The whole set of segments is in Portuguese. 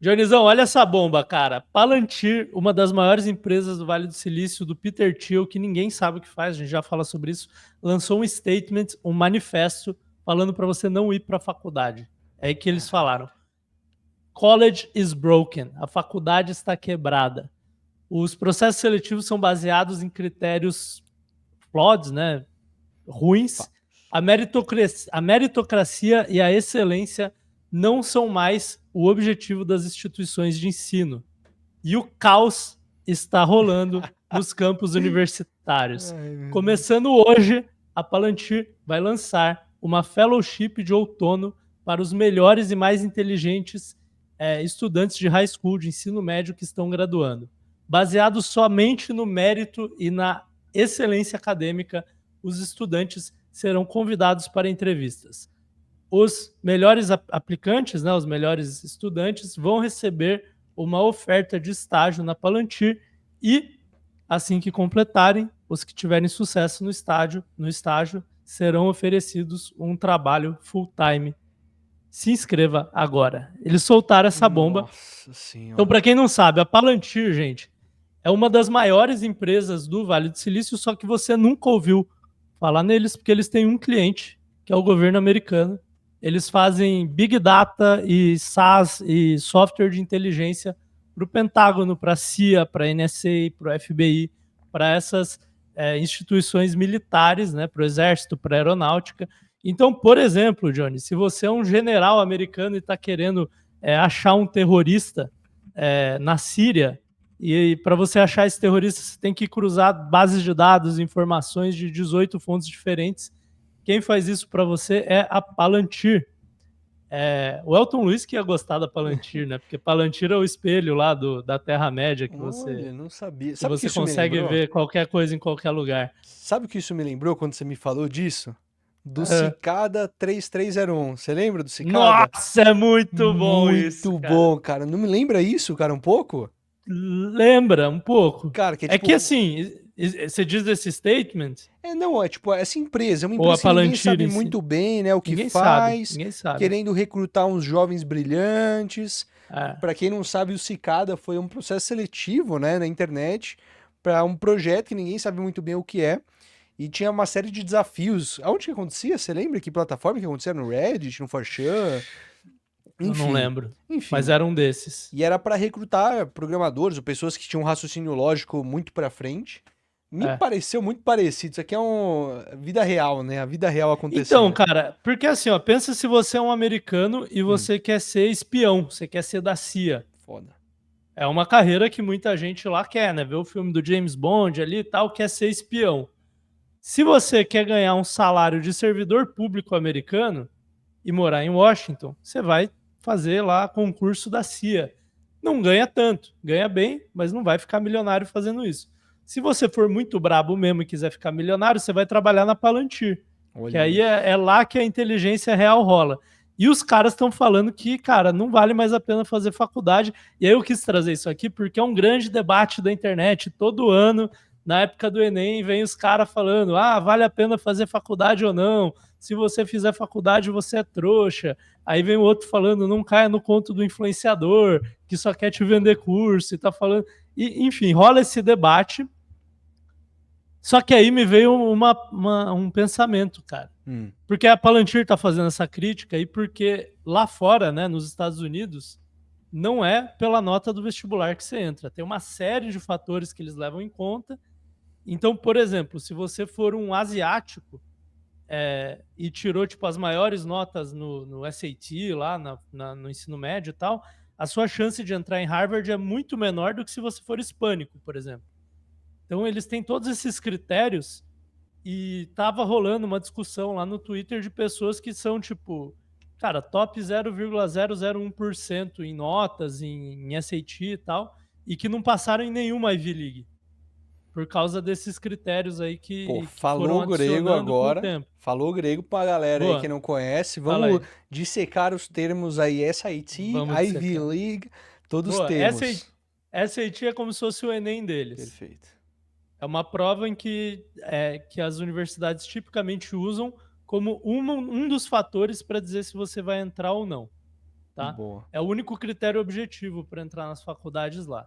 Dionizão, olha essa bomba, cara. Palantir, uma das maiores empresas do Vale do Silício, do Peter Thiel, que ninguém sabe o que faz, a gente já fala sobre isso, lançou um statement, um manifesto, falando para você não ir para a faculdade. É aí que eles falaram. College is broken. A faculdade está quebrada. Os processos seletivos são baseados em critérios flawed, né? Ruins. A meritocracia e a excelência não são mais o objetivo das instituições de ensino. E o caos está rolando nos campos universitários. Começando hoje, a Palantir vai lançar uma fellowship de outono para os melhores e mais inteligentes estudantes de high school, de ensino médio que estão graduando. Baseado somente no mérito e na excelência acadêmica, os estudantes serão convidados para entrevistas. Os melhores aplicantes, né, os melhores estudantes, vão receber uma oferta de estágio na Palantir e, assim que completarem, os que tiverem sucesso no estágio serão oferecidos um trabalho full-time. Se inscreva agora. Eles soltaram essa bomba. Nossa senhora. Então, para quem não sabe, a Palantir, gente, é uma das maiores empresas do Vale do Silício, só que você nunca ouviu falar neles, porque eles têm um cliente, que é o governo americano. Eles fazem Big Data e SaaS e software de inteligência para o Pentágono, para a CIA, para a NSA, para o FBI, para essas instituições militares, né, para o Exército, para a Aeronáutica. Então, por exemplo, Johnny, se você é um general americano e está querendo achar um terrorista na Síria, e para você achar esse terrorista, você tem que cruzar bases de dados, informações de 18 fontes diferentes. Quem faz isso para você é a Palantir. O Elton Luiz que ia gostar da Palantir, né? Porque Palantir é o espelho lá da Terra-média que Olha, não sabia. que Sabe o que você isso me consegue lembrou? ver qualquer coisa em qualquer lugar. Sabe o que isso me lembrou quando você me falou disso? Do É. Cicada 3301. Você lembra do Cicada? Nossa, é muito bom isso, Muito cara. bom, cara. Não me lembra isso, cara, um pouco? Lembra um pouco. Cara, que é É que tipo. assim, você diz desse statement, Não, é tipo, essa empresa é uma ou a empresa que ninguém Palantir sabe em si? muito bem, né, o que Ninguém sabe, faz, ninguém sabe. querendo recrutar uns jovens brilhantes. É. Pra quem não sabe, o Cicada foi um processo seletivo, né, na internet, para um projeto que ninguém sabe muito bem o que é. E tinha uma série de desafios. Aonde que acontecia? Você lembra que plataforma que acontecia? No Reddit, no 4chan? Eu não Enfim, lembro, mas enfim. era um desses. E era para recrutar programadores ou pessoas que tinham um raciocínio lógico muito para frente. Me É. pareceu muito parecido. Isso aqui é vida real, né? A vida real Então, acontecendo. cara, porque assim, ó, pensa se você é um americano e Hum, você quer ser espião, você quer ser da CIA. foda. É uma carreira que muita gente lá quer, né? Ver o filme do James Bond ali e tal, quer ser espião. Se você quer ganhar um salário de servidor público americano e morar em Washington, você vai fazer lá concurso da CIA. Não ganha tanto, ganha bem, mas não vai ficar milionário fazendo isso. Se você for muito brabo mesmo e quiser ficar milionário, você vai trabalhar na Palantir, que Olha aí isso. é lá que a inteligência real rola. E os caras estão falando que, cara, não vale mais a pena fazer faculdade. E aí eu quis trazer isso aqui porque é um grande debate da internet. Todo ano, na época do Enem, vem os caras falando: ah, vale a pena fazer faculdade ou não? Se você fizer faculdade, você é trouxa. Aí vem o outro falando: não caia no conto do influenciador, que só quer te vender curso e tá falando. E, enfim, rola esse debate. Só que aí me veio um pensamento, cara. Hum, Porque a Palantir está fazendo essa crítica e porque lá fora, né, nos Estados Unidos, não é pela nota do vestibular que você entra. Tem uma série de fatores que eles levam em conta. Então, por exemplo, se você for um asiático e tirou tipo as maiores notas no SAT lá no ensino médio e tal, a sua chance de entrar em Harvard é muito menor do que se você for hispânico, por exemplo. Então, eles têm todos esses critérios e tava rolando uma discussão lá no Twitter de pessoas que são, tipo, cara, top 0,001% em notas, em SAT e tal, e que não passaram em nenhuma Ivy League, por causa desses critérios aí pô, que foram falou grego adicionando com o agora. tempo. Falou grego pra galera aí que Boa, não conhece. fala Vamos aí. dissecar os termos aí, SAT, Vamos Ivy dissecar. League, todos os Boa, termos. SAT é como se fosse o Enem deles. Perfeito. É uma prova em que as universidades tipicamente usam como um dos fatores para dizer se você vai entrar ou não. tá? Boa. É o único critério objetivo para entrar nas faculdades lá.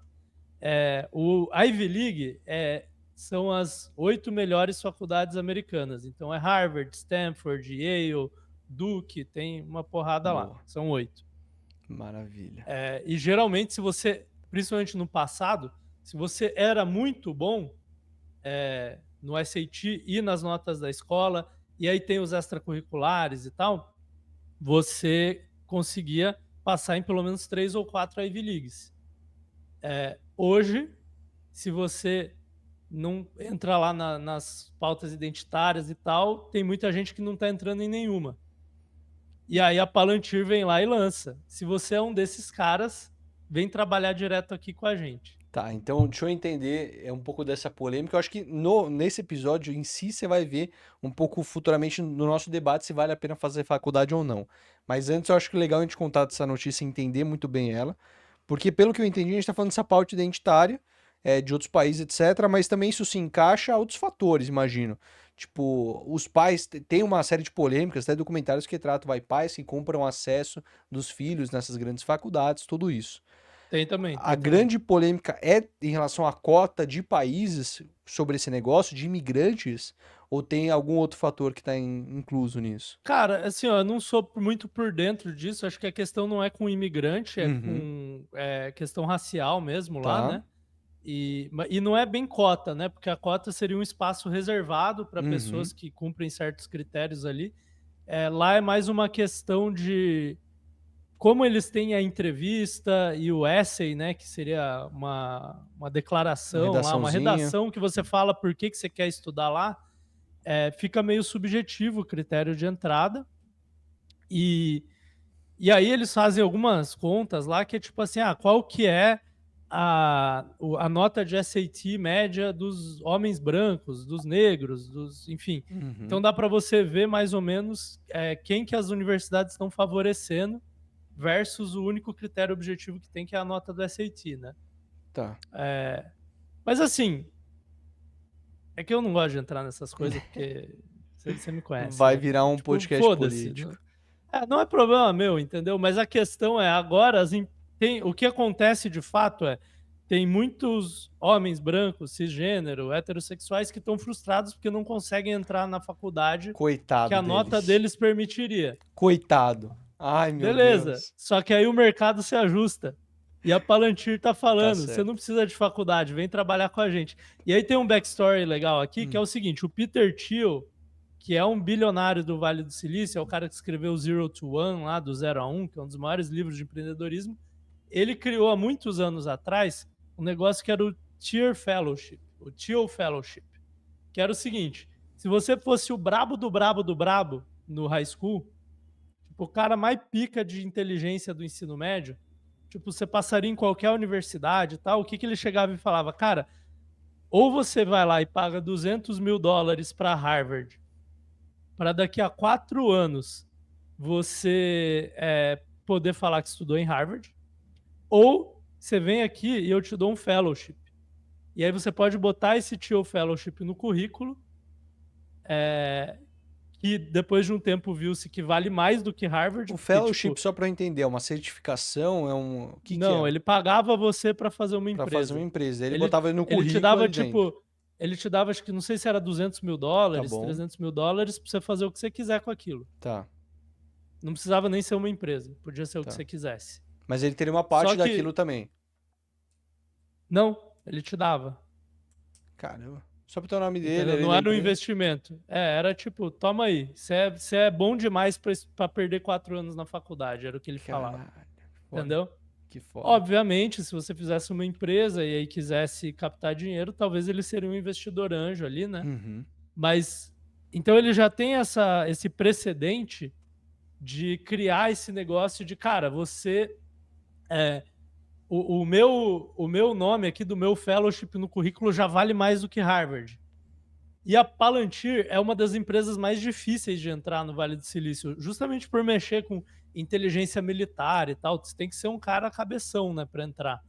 O Ivy League são as 8 melhores faculdades americanas. Então é Harvard, Stanford, Yale, Duke, tem uma porrada lá. Boa. São 8. Maravilha. E geralmente, se você, principalmente no passado, se você era muito bom no SAT e nas notas da escola, e aí tem os extracurriculares e tal, você conseguia passar em pelo menos 3 ou 4 Ivy Leagues. Hoje, se você não entra lá nas pautas identitárias e tal, tem muita gente que não está entrando em nenhuma. E aí a Palantir vem lá e lança. Se você é um desses caras, vem trabalhar direto aqui com a gente. Tá, então deixa eu entender um pouco dessa polêmica. Eu acho que nesse episódio em si você vai ver um pouco futuramente no nosso debate se vale a pena fazer faculdade ou não. Mas antes eu acho que é legal a gente contar dessa notícia e entender muito bem ela. Porque pelo que eu entendi, a gente tá falando dessa pauta identitária, de outros países, etc. Mas também isso se encaixa a outros fatores, imagino. Tipo, os pais, tem uma série de polêmicas, até documentários que tratam, pais que compram acesso dos filhos nessas grandes faculdades, tudo isso. Tem também, A tem também. grande polêmica é em relação à cota de países sobre esse negócio, de imigrantes, ou tem algum outro fator que está incluso nisso? Cara, assim, ó, eu não sou muito por dentro disso. Acho que a questão não é com imigrante, é Uhum, com questão racial mesmo lá, tá. né? E não é bem cota, né? Porque a cota seria um espaço reservado para Uhum, pessoas que cumprem certos critérios ali. Lá é mais uma questão de como eles têm a entrevista e o essay, né, que seria uma uma declaração lá, uma redaçãozinha. redação que você fala por que você quer estudar lá, fica meio subjetivo o critério de entrada. E, e aí eles fazem algumas contas lá que é tipo assim, qual que é a nota de SAT média dos homens brancos, dos negros, enfim. Então Uhum, dá para você ver mais ou menos quem que as universidades estão favorecendo versus o único critério objetivo que tem, que é a nota do SAT, né? tá. Mas assim, é que eu não gosto de entrar nessas coisas porque você me conhece, Vai né, virar cara? um Tipo, podcast foda-se. político. Não é problema meu, entendeu? Mas a questão é, agora, o que acontece de fato tem muitos homens brancos, cisgênero, heterossexuais que estão frustrados porque não conseguem entrar na faculdade que Coitado a nota deles. deles permitiria. Coitado. Ai, meu Beleza. Deus. Só que aí o mercado se ajusta. E a Palantir tá Tá falando, você não certo. precisa de faculdade, vem trabalhar com a gente. E aí tem um backstory legal aqui, que é Hum, o seguinte, o Peter Thiel, que é um bilionário do Vale do Silício, é o cara que escreveu Zero to One, lá do Zero a Um, que é um dos maiores livros de empreendedorismo. Ele criou há muitos anos atrás um negócio que era o Thiel Fellowship, o Thiel Fellowship, que era o seguinte, se você fosse o brabo do brabo do brabo no high school, tipo, o cara mais pica de inteligência do ensino médio, tipo, você passaria em qualquer universidade e tal, o que que ele chegava e falava? Cara, ou você vai lá e paga US$ 200.000 para Harvard, para daqui a 4 anos você poder falar que estudou em Harvard, ou você vem aqui e eu te dou um fellowship. E aí você pode botar esse tio fellowship no currículo, que depois de um tempo viu-se que vale mais do que Harvard, O porque, fellowship, tipo, só para eu entender, é uma certificação, o que que não, é? ele pagava você para fazer uma Para fazer uma empresa. empresa. Ele Ele, botava no ele te currículo dava, ali dentro. tipo, ele te dava, acho que não sei se era Tá US$ 200.000, bom, US$ 300.000, para você fazer o que você quiser com aquilo. tá, Não precisava nem ser uma empresa, podia ser o que tá. você quisesse. Mas ele teria uma Só parte daquilo que, também. não, ele te dava. Caramba. Só pra ter o nome dele Entendeu? ali Não da era um empresa. investimento. Era tipo, toma aí. Você é bom demais para perder 4 anos na faculdade, era o que ele falava. Caralho, que foda. Entendeu? Que foda. Obviamente, se você fizesse uma empresa e aí quisesse captar dinheiro, talvez ele seria um investidor anjo ali, né? Uhum. Mas então ele já tem esse precedente de criar esse negócio de, cara, você. É, o meu nome aqui do meu fellowship no currículo já vale mais do que Harvard. E a Palantir é uma das empresas mais difíceis de entrar no Vale do Silício, justamente por mexer com inteligência militar e tal. Você tem que ser um cara cabeção, né, para entrar.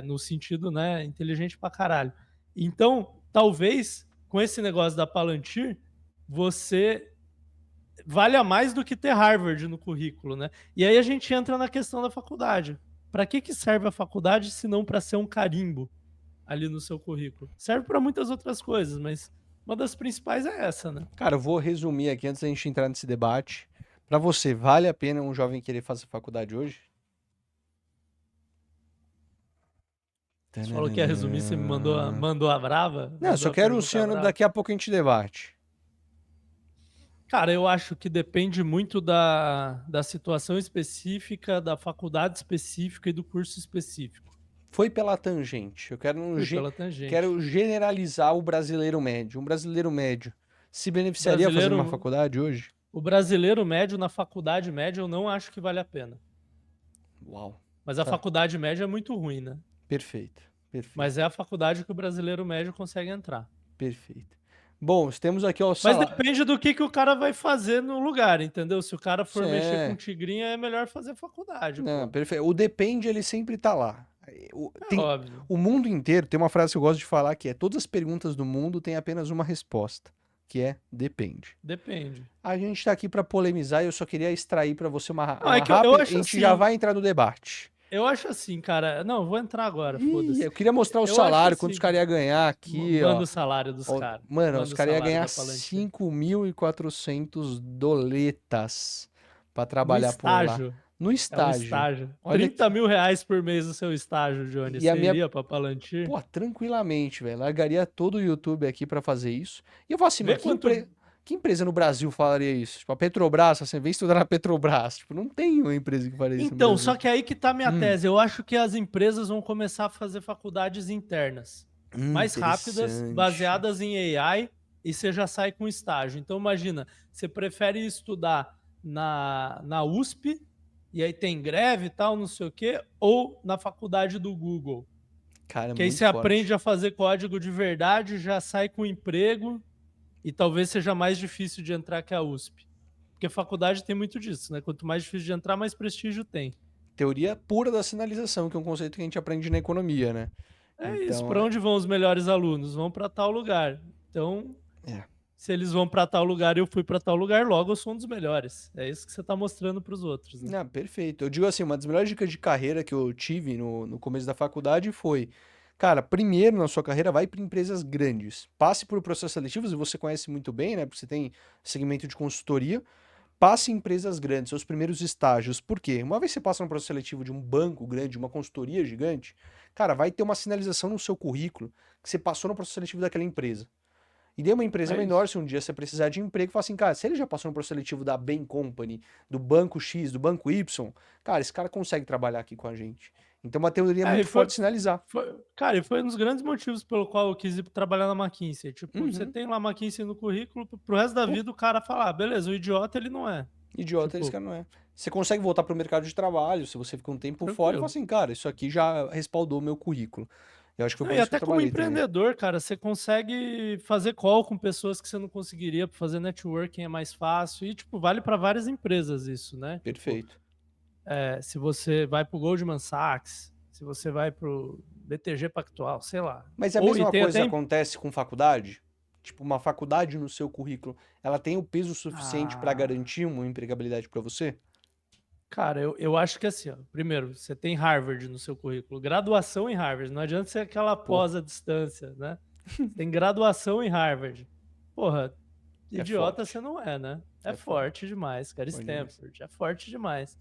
No sentido, né, inteligente pra caralho. Então, talvez, com esse negócio da Palantir, você valha mais do que ter Harvard no currículo, né? E aí a gente entra na questão da faculdade. Para que serve a faculdade se não para ser um carimbo ali no seu currículo? Serve para muitas outras coisas, mas uma das principais é essa, né? Cara, eu vou resumir aqui antes da gente entrar nesse debate. Pra você, vale a pena um jovem querer fazer faculdade hoje? Você falou que ia resumir, você me mandou a brava, Não, eu mandou só a quero o pergunta senhor, brava. daqui a pouco a gente debate. Cara, eu acho que depende muito da situação específica, da faculdade específica e do curso específico. Foi pela tangente. Eu quero, Fui pela tangente. quero generalizar o brasileiro médio. Um brasileiro médio se beneficiaria fazendo uma Brasileiro, faculdade hoje? o brasileiro médio na faculdade média eu não acho que vale a pena. Uau. Mas a Tá. faculdade média é muito ruim, né? Perfeito. Perfeito. Mas é a faculdade que o brasileiro médio consegue entrar. Perfeito. Bom, temos aqui o Mas salário. depende do que o cara vai fazer no lugar, entendeu? Se o cara for mexer com É. tigrinha, é melhor fazer faculdade, Não, pô. perfeito. O depende, ele sempre tá lá. É óbvio. O mundo inteiro tem uma frase que eu gosto de falar que é: todas as perguntas do mundo têm apenas uma resposta, que é depende. Depende. A gente tá aqui pra polemizar e eu só queria extrair pra você Não, é uma que eu rápida. A acho gente já assim. vai entrar no debate. Eu acho assim, cara. Não, eu vou entrar agora, Ih, foda-se. eu queria mostrar o Eu acho salário, quantos assim, caras cara. iam ganhar aqui, Manda ó. o salário dos Ó, caras. mano, os Manda o caras iam salário ganhar da Palantir. 5.400 doletas pra No trabalhar por lá. estágio. No É um estágio. estágio. Olha 30 que. mil reais por mês no seu estágio, Johnny. E a Você minha. iria pra Palantir? Pô, tranquilamente, velho. Largaria todo o YouTube aqui pra fazer isso. E eu falo assim, Vê mano, quanto. que empresa no Brasil falaria isso? Tipo, a Petrobras, você vem estudar na Petrobras. Tipo, não tem uma empresa que faria isso no Então, só Brasil. que aí que tá a minha Hum, tese. Eu acho que as empresas vão começar a fazer faculdades internas. Mais rápidas, interessante. baseadas em AI, e você já sai com estágio. Então, imagina, você prefere estudar na USP, e aí tem greve e tal, não sei o quê, ou na faculdade do Google. Cara, é Que aí muito você aprende forte. a fazer código de verdade, já sai com emprego, e talvez seja mais difícil de entrar que a USP. Porque faculdade tem muito disso, né? Quanto mais difícil de entrar, mais prestígio tem. Teoria pura da sinalização, que é um conceito que a gente aprende na economia, né? É isso. Então, Para onde vão os melhores alunos? Vão para tal lugar. Então, é. se eles vão para tal lugar e eu fui para tal lugar, logo eu sou um dos melhores. É isso que você está mostrando para os outros, né? Não, perfeito. Eu digo assim, uma das melhores dicas de carreira que eu tive no começo da faculdade foi, cara, primeiro na sua carreira vai para empresas grandes. Passe por processos seletivos, e você conhece muito bem, né? Porque você tem segmento de consultoria. Passe em empresas grandes, seus primeiros estágios. Por quê? Uma vez que você passa no processo seletivo de um banco grande, uma consultoria gigante, cara, vai ter uma sinalização no seu currículo que você passou no processo seletivo daquela empresa. E daí uma empresa É menor, isso. se um dia você precisar de emprego, fala assim, cara, se ele já passou no processo seletivo da Bain Company, do banco X, do banco Y, cara, esse cara consegue trabalhar aqui com a gente. Então, uma teoria É, e muito forte de sinalizar. cara, e foi um dos grandes motivos pelo qual eu quis ir trabalhar na McKinsey. Tipo, você Uhum. tem lá a McKinsey no currículo, pro resto da Pô, vida o cara fala, ah, beleza, o idiota ele não é. idiota esse Tipo, cara não é. Você consegue voltar para o mercado de trabalho, se você fica um tempo fora e fala tranquilo. assim, cara, isso aqui já respaldou meu currículo. Eu acho que foi Não, por e isso que eu até como trabalhei também. empreendedor, cara, você consegue fazer call com pessoas que você não conseguiria, fazer networking é mais fácil e, tipo, vale para várias empresas isso, né? Tipo, Perfeito. se você vai pro Goldman Sachs, se você vai pro BTG Pactual, sei lá. Mas a Ou, e mesma tem coisa até. acontece com faculdade? Tipo, uma faculdade no seu currículo, ela tem o peso suficiente para Ah, garantir uma empregabilidade para você? cara, eu acho que assim, ó, primeiro, você tem Harvard no seu currículo, graduação em Harvard, não adianta ser aquela Pô, pós à distância, né? Você tem graduação em Harvard. Porra, é idiota você forte. não é, né? É É forte. forte demais, cara. Forte demais. Stanford, é forte demais.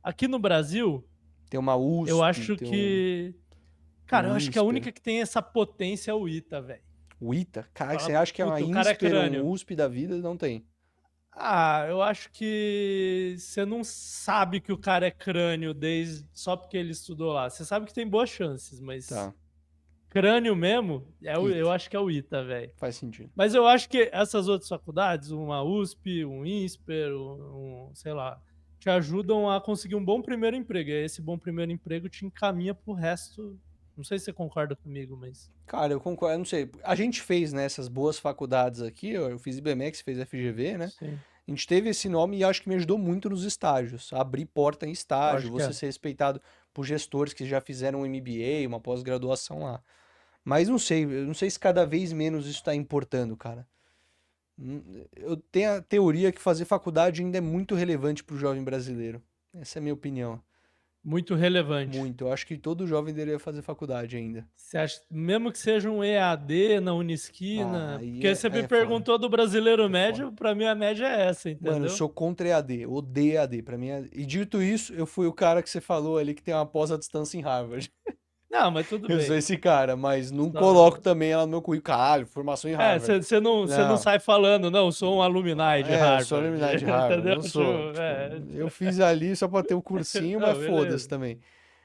Aqui no Brasil, Tem uma eu USP, acho tem um, que. Cara, um eu acho que a INSPER. única que tem essa potência é o ITA, velho. O ITA? Cara, Fala, você acha que é uma puta, o cara é INSPER, crânio. um USP da vida? Não tem. Ah, eu acho que você não sabe que o cara é crânio desde só porque ele estudou lá. Você sabe que tem boas chances, mas Tá. crânio mesmo, eu ITA. acho que é o ITA, velho. Faz sentido. Mas eu acho que essas outras faculdades, uma USP, um INSPER, sei lá, te ajudam a conseguir um bom primeiro emprego. E aí esse bom primeiro emprego te encaminha pro resto. Não sei se você concorda comigo, mas. Cara, eu concordo, eu não sei. A gente fez, né, essas boas faculdades aqui, ó, eu fiz IBMEX, fez FGV, né? Sim, A gente teve esse nome e acho que me ajudou muito nos estágios. Abrir porta em eu estágio, acho que você é. ser respeitado por gestores que já fizeram um MBA, uma pós-graduação lá. Mas não sei, eu não sei se cada vez menos isso tá importando, cara. Eu tenho a teoria que fazer faculdade ainda é muito relevante para o jovem brasileiro. Essa é a minha opinião. Muito relevante. Muito. Eu acho que todo jovem deveria fazer faculdade ainda. Você acha, mesmo que seja um EAD na Ah, Unisquina, aí porque você me é foda. perguntou do brasileiro É foda. médio, pra mim a média é essa, Mano, eu entendeu? sou contra EAD, eu odeio EAD. Pra mim, e dito isso, eu fui o cara que você falou ali que tem uma pós à distância em Harvard. Não, mas tudo Eu sou bem. esse cara, mas não coloco Só- também ela no meu currículo. Caralho, formação em É, Harvard. você não Não. sai falando, não, sou um alumni de É, eu sou Harvard, alumni de Harvard, entendeu? não Tipo, sou. Tipo, é, eu fiz ali só pra ter o cursinho, mas não, foda-se beleza. também.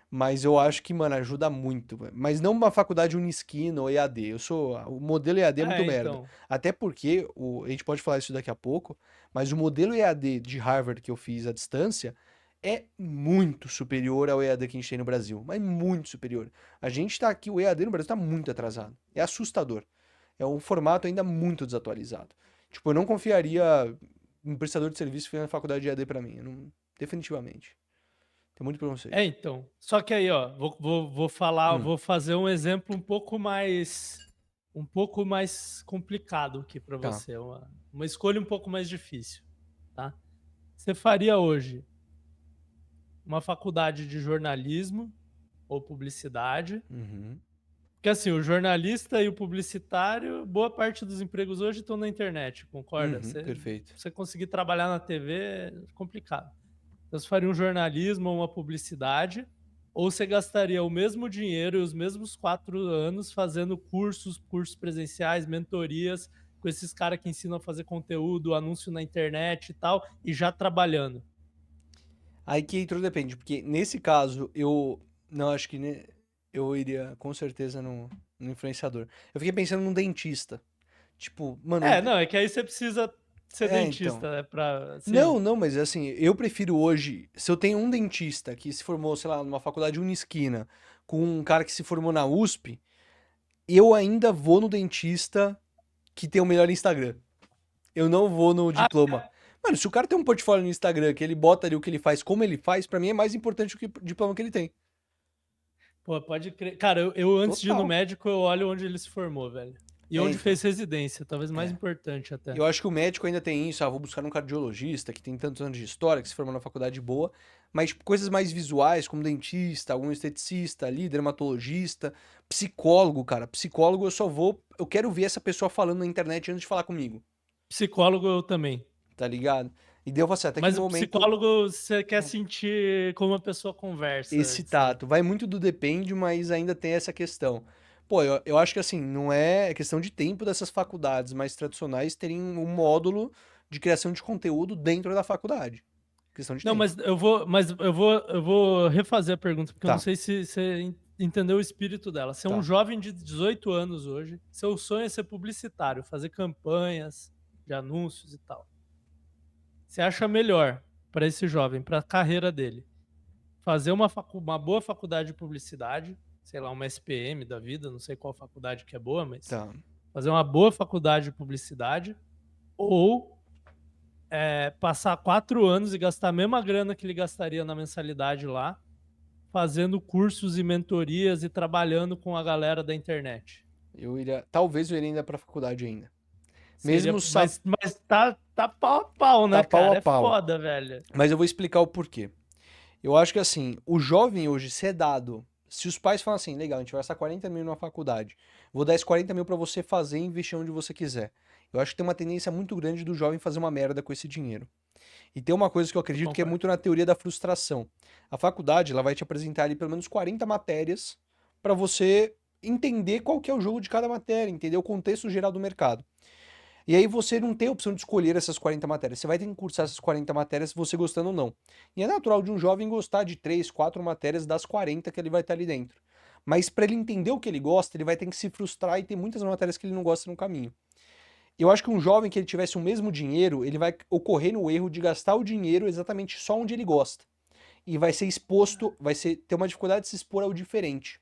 Mas eu acho que, mano, ajuda muito, velho. Mas não uma faculdade Unisquina ou EAD. O modelo EAD é muito É, merda. então. Até porque, a gente pode falar isso daqui a pouco, mas o modelo EAD de Harvard que eu fiz à distância é muito superior ao EAD que a gente tem no Brasil. Mas muito superior. A gente tá aqui, o EAD no Brasil tá muito atrasado. É assustador. É um formato ainda muito desatualizado. Tipo, eu não confiaria em prestador de serviço fazendo faculdade de EAD pra mim. Eu não- definitivamente. Tem muito É, preconceito. então. Só que aí, ó, vou falar, Hum, vou fazer um exemplo um pouco mais complicado aqui para tá. você, uma escolha um pouco mais difícil, tá? Você faria hoje uma faculdade de jornalismo ou publicidade? Uhum. Porque assim, o jornalista e o publicitário, boa parte dos empregos hoje estão na internet, concorda? Uhum, perfeito. Você conseguir trabalhar na TV é complicado. Então, você faria um jornalismo ou uma publicidade, ou você gastaria o mesmo dinheiro e os mesmos 4 anos fazendo cursos presenciais, mentorias, com esses caras que ensinam a fazer conteúdo, anúncio na internet e tal, e já trabalhando. Aí que entrou depende, porque nesse caso eu não acho que eu iria com certeza no influenciador. Eu fiquei pensando num dentista. Tipo, mano, É, não, é que aí você precisa ser então. dentista, né, pra, Não, assim, não, mas assim, eu prefiro hoje, se eu tenho um dentista que se formou, sei lá, numa faculdade Unisquina, com um cara que se formou na USP, eu ainda vou no dentista que tem o melhor Instagram. Eu não vou no ah, diploma. Mano, se o cara tem um portfólio no Instagram que ele bota ali o que ele faz, como ele faz, pra mim é mais importante do que o diploma que ele tem. pô, pode crer. Cara, eu antes de ir no Total. médico, eu olho onde ele se formou, velho. E É, onde então. fez residência, talvez mais É. importante até. Eu acho que o médico ainda tem isso, vou buscar um cardiologista que tem tantos anos de história, que se formou na faculdade boa, mas tipo, coisas mais visuais, como dentista, algum esteticista ali, dermatologista, psicólogo, cara. Psicólogo eu só vou, eu quero ver essa pessoa falando na internet antes de falar comigo, Psicólogo eu também. tá ligado? E daí eu falo assim, até que Mas o momento psicólogo, você quer sentir como a pessoa conversa esse antes, né? tato. Vai muito do depende, mas ainda tem essa questão. Pô, eu acho que assim, não é questão de tempo dessas faculdades mais tradicionais terem um módulo de criação de conteúdo dentro da faculdade. Questão de Não, tempo. eu vou refazer a pergunta, porque eu não Tá, sei se você entendeu o espírito dela. Você é um tá. jovem de 18 anos hoje, seu sonho é ser publicitário, fazer campanhas de anúncios e tal. Você acha melhor para esse jovem, para a carreira dele, fazer uma boa faculdade de publicidade, sei lá, uma SPM da vida, não sei qual faculdade que é boa, mas Tá. fazer uma boa faculdade de publicidade, ou passar 4 anos e gastar a mesma grana que ele gastaria na mensalidade lá, fazendo cursos e mentorias e trabalhando com a galera da internet. Talvez eu iria ainda pra faculdade ainda. Seria, Mesmo mas tá pau a pau, tá né, pau a cara? É pau. foda, velho. Mas eu vou explicar o porquê. Eu acho que assim, o jovem hoje, se é dado. Se os pais falam assim, legal, a gente vai gastar 40 mil numa faculdade, vou dar esses 40 mil pra você fazer e investir onde você quiser. Eu acho que tem uma tendência muito grande do jovem fazer uma merda com esse dinheiro. E tem uma coisa que eu Eu acredito que é concordo. muito na teoria da frustração. A faculdade, ela vai te apresentar ali pelo menos 40 matérias pra você entender qual que é o jogo de cada matéria, entender o contexto geral do mercado. E aí você não tem a opção de escolher essas 40 matérias. Você vai ter que cursar essas 40 matérias, você gostando ou não. E é natural de um jovem gostar de 3, 4 matérias das 40 que ele vai estar ali dentro. Mas para ele entender o que ele gosta, ele vai ter que se frustrar e ter muitas matérias que ele não gosta no caminho. Eu acho que um jovem que ele tivesse o mesmo dinheiro, ele vai ocorrer no erro de gastar o dinheiro exatamente só onde ele gosta. E vai ser exposto, ter uma dificuldade de se expor ao diferente.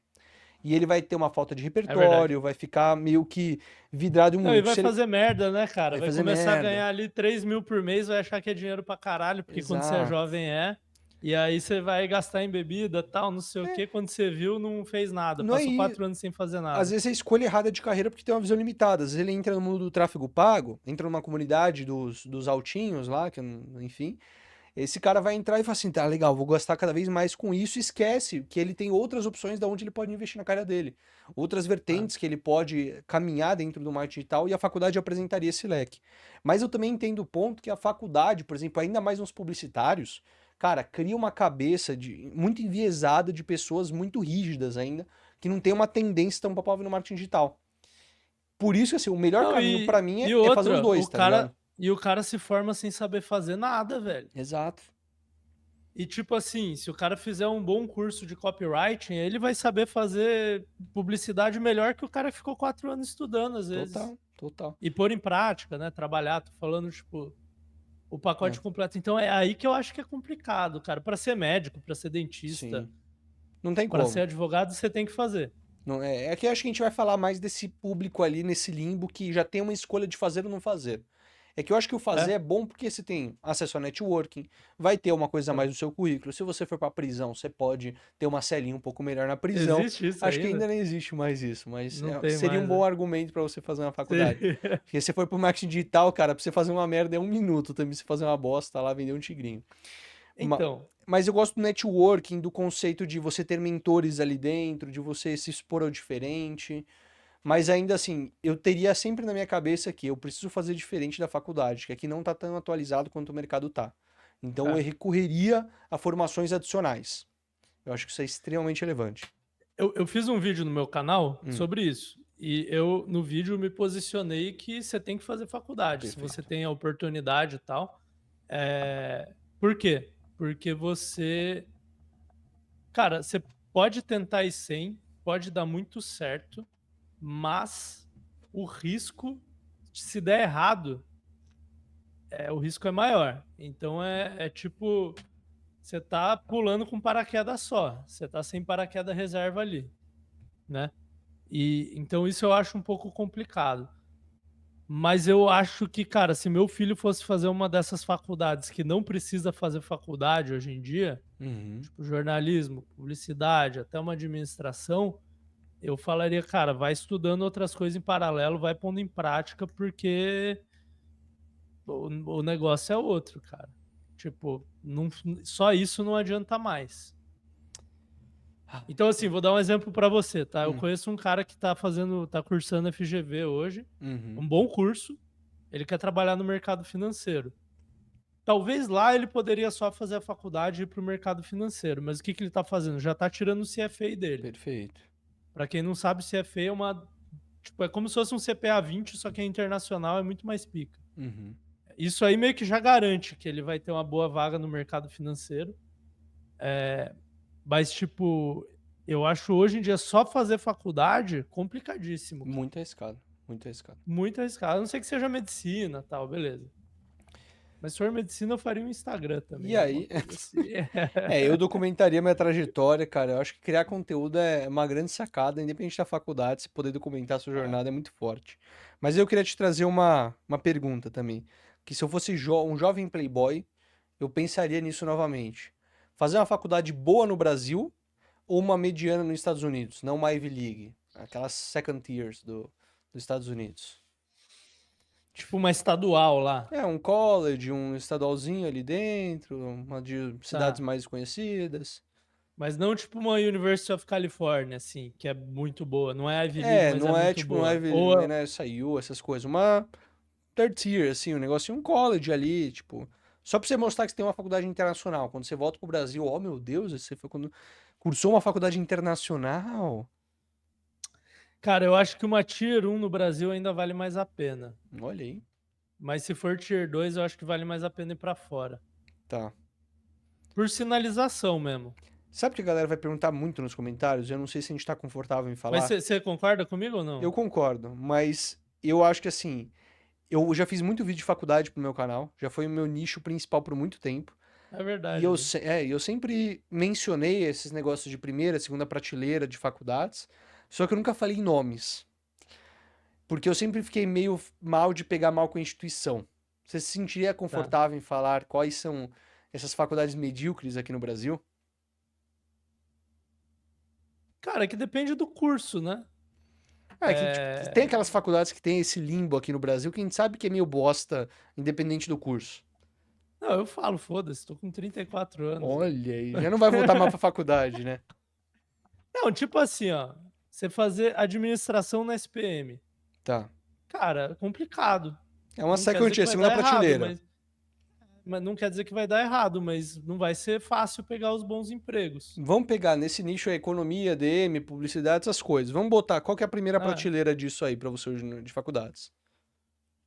E ele vai ter uma falta de É verdade. repertório, vai ficar meio que vidrado em um Não, e único. vai fazer merda, né, cara? Vai Vai fazer começar a merda. ganhar ali 3 mil por mês, vai achar que é dinheiro pra caralho, porque quando você é Exato. jovem é. E aí você vai gastar em bebida, tal, não sei o É, quê, quando você viu não fez nada, não é passou i 4 anos sem fazer às nada. vezes é escolha errada de carreira porque tem uma visão limitada. Às vezes ele entra no mundo do tráfego pago, entra numa comunidade dos altinhos lá, que, enfim. Esse cara vai entrar e fala assim, tá, legal, vou gastar cada vez mais com isso, e esquece que ele tem outras opções da onde ele pode investir na carreira dele. Outras Ah, vertentes que ele pode caminhar dentro do marketing digital e a faculdade apresentaria esse leque. Mas eu também entendo o ponto que a faculdade, por exemplo, ainda mais nos publicitários, cara, cria uma cabeça muito enviesada de pessoas muito rígidas ainda, que não tem uma tendência tão palpável no marketing digital. Por isso, assim, o melhor não, caminho pra mim e é fazer os outra, dois, tá ligado? o cara se forma sem saber fazer nada, velho. Exato. E tipo assim, se o cara fizer um bom curso de copywriting, ele vai saber fazer publicidade melhor que o cara que ficou 4 anos estudando, às vezes. Total, total. E pôr em prática, né? Trabalhar, tô falando, tipo, o É, pacote completo. Então é aí que eu acho que é complicado, cara. Para ser médico, para ser dentista, sim. Não tem para ser como. advogado, você tem que fazer. Não, é que eu acho que a gente vai falar mais desse público ali nesse limbo que já tem uma escolha de fazer ou não fazer. É que eu acho que o fazer É, é bom porque você tem acesso a networking, vai ter uma coisa a é. mais no seu currículo. Se você for pra prisão, você pode ter uma celinha um pouco melhor na prisão. Existe isso Acho que ainda? ainda não existe mais isso, mas Não tem seria um mais, bom né? argumento pra você fazer uma faculdade. Seria. Porque se você for pro marketing digital, cara, pra você fazer uma merda é 1 minuto também, você fazer uma bosta lá, vender um tigrinho. Ma- Então, Mas eu gosto do networking, do conceito de você ter mentores ali dentro, de você se expor ao diferente. Mas ainda assim, eu teria sempre na minha cabeça que eu preciso fazer diferente da faculdade, que aqui não está tão atualizado quanto o mercado tá. Então eu é. recorreria a formações adicionais. Eu acho que isso é extremamente relevante. Eu fiz um vídeo no meu canal Hum, sobre isso. E eu, no vídeo, me posicionei que você tem que fazer faculdade, se você perfeito. tem a oportunidade e tal. Por quê? Porque você. Cara, você pode tentar ir sem, pode dar muito certo, mas o risco, se der errado, o risco é maior. Então é tipo. Você tá pulando com paraquedas só. Você tá sem paraquedas reserva ali, né? E então isso eu acho um pouco complicado. Mas eu acho que, cara, se meu filho fosse fazer uma dessas faculdades que não precisa fazer faculdade hoje em dia, Uhum. tipo jornalismo, publicidade, até uma administração, eu falaria, cara, vai estudando outras coisas em paralelo, vai pondo em prática, porque o negócio é outro, cara. Tipo, não, só isso não adianta mais. Ah, Então, assim, vou dar um exemplo para você, tá? Eu hum, conheço um cara que tá cursando FGV hoje, uhum. um bom curso, ele quer trabalhar no mercado financeiro. Talvez lá ele poderia só fazer a faculdade e ir para o mercado financeiro, mas o que que ele está fazendo? Já está tirando o CFA dele. Perfeito. Para quem não sabe, CFA é uma, tipo, é como se fosse um CPA 20, só que é internacional, é muito mais pica. Uhum. Isso aí meio que já garante que ele vai ter uma boa vaga no mercado financeiro. Mas, tipo, eu acho hoje em dia só fazer faculdade complicadíssimo, cara. Muito arriscado. Muito arriscado. Muito arriscado. A não ser que seja medicina, tal, beleza. Mas se for medicina, eu faria um Instagram E também, alguma aí, coisa assim. eu documentaria minha trajetória, cara. Eu acho que criar conteúdo é uma grande sacada, independente da faculdade, se poder documentar a sua É. jornada é muito forte. Mas eu queria te trazer uma pergunta também. Que se eu fosse um jovem playboy, eu pensaria nisso novamente. Fazer uma faculdade boa no Brasil ou uma mediana nos Estados Unidos, não uma Ivy League, aquelas second tiers dos Estados Unidos. Tipo uma estadual lá. É, um college, um estadualzinho ali dentro, uma de cidades Tá. mais conhecidas. Mas não tipo uma University of California, assim, que é muito boa. Não é Ivy League, É, mas é não é muito tipo, não é, boa. não é SIU, essas coisas. Uma third tier, assim, um negocinho, um college ali, tipo. Só pra você mostrar que você tem uma faculdade internacional. Quando você volta pro Brasil, oh meu Deus, você foi quando cursou uma faculdade internacional. Cara, eu acho que uma Tier 1 no Brasil ainda vale mais a pena. Olha aí. Mas se for Tier 2, eu acho que vale mais a pena ir pra fora. Tá. Por sinalização mesmo. Sabe que a galera vai perguntar muito nos comentários? Eu não sei se a gente tá confortável em Mas falar. você concorda comigo ou Eu não? concordo, mas eu acho que assim, eu já fiz muito vídeo de faculdade pro meu canal, já foi o meu nicho principal por muito tempo. É E verdade, viu? eu sempre mencionei esses negócios de primeira, segunda prateleira de faculdades, só que eu nunca falei em nomes, porque eu sempre fiquei meio mal de pegar mal com a instituição. Você se sentiria Tá. confortável em falar quais são essas faculdades medíocres aqui no Brasil? Cara, é que depende do curso, né? É, que tipo, tem aquelas faculdades que tem esse limbo aqui no Brasil que a gente sabe que é meio bosta, independente do curso. Não, eu falo, foda-se, tô com 34 anos, velho. Olha aí, já não vai voltar mais pra faculdade, né? Não, tipo assim, ó, você fazer administração na SPM. Tá. Cara, complicado. É uma Não quer dizer que second vai segunda dar errado, prateleira. mas não quer dizer que vai dar errado, mas não vai ser fácil pegar os bons empregos. Vamos pegar nesse nicho a economia, DM, publicidade, essas coisas. Vamos botar qual que é a primeira Ah, prateleira disso aí pra você hoje de faculdades?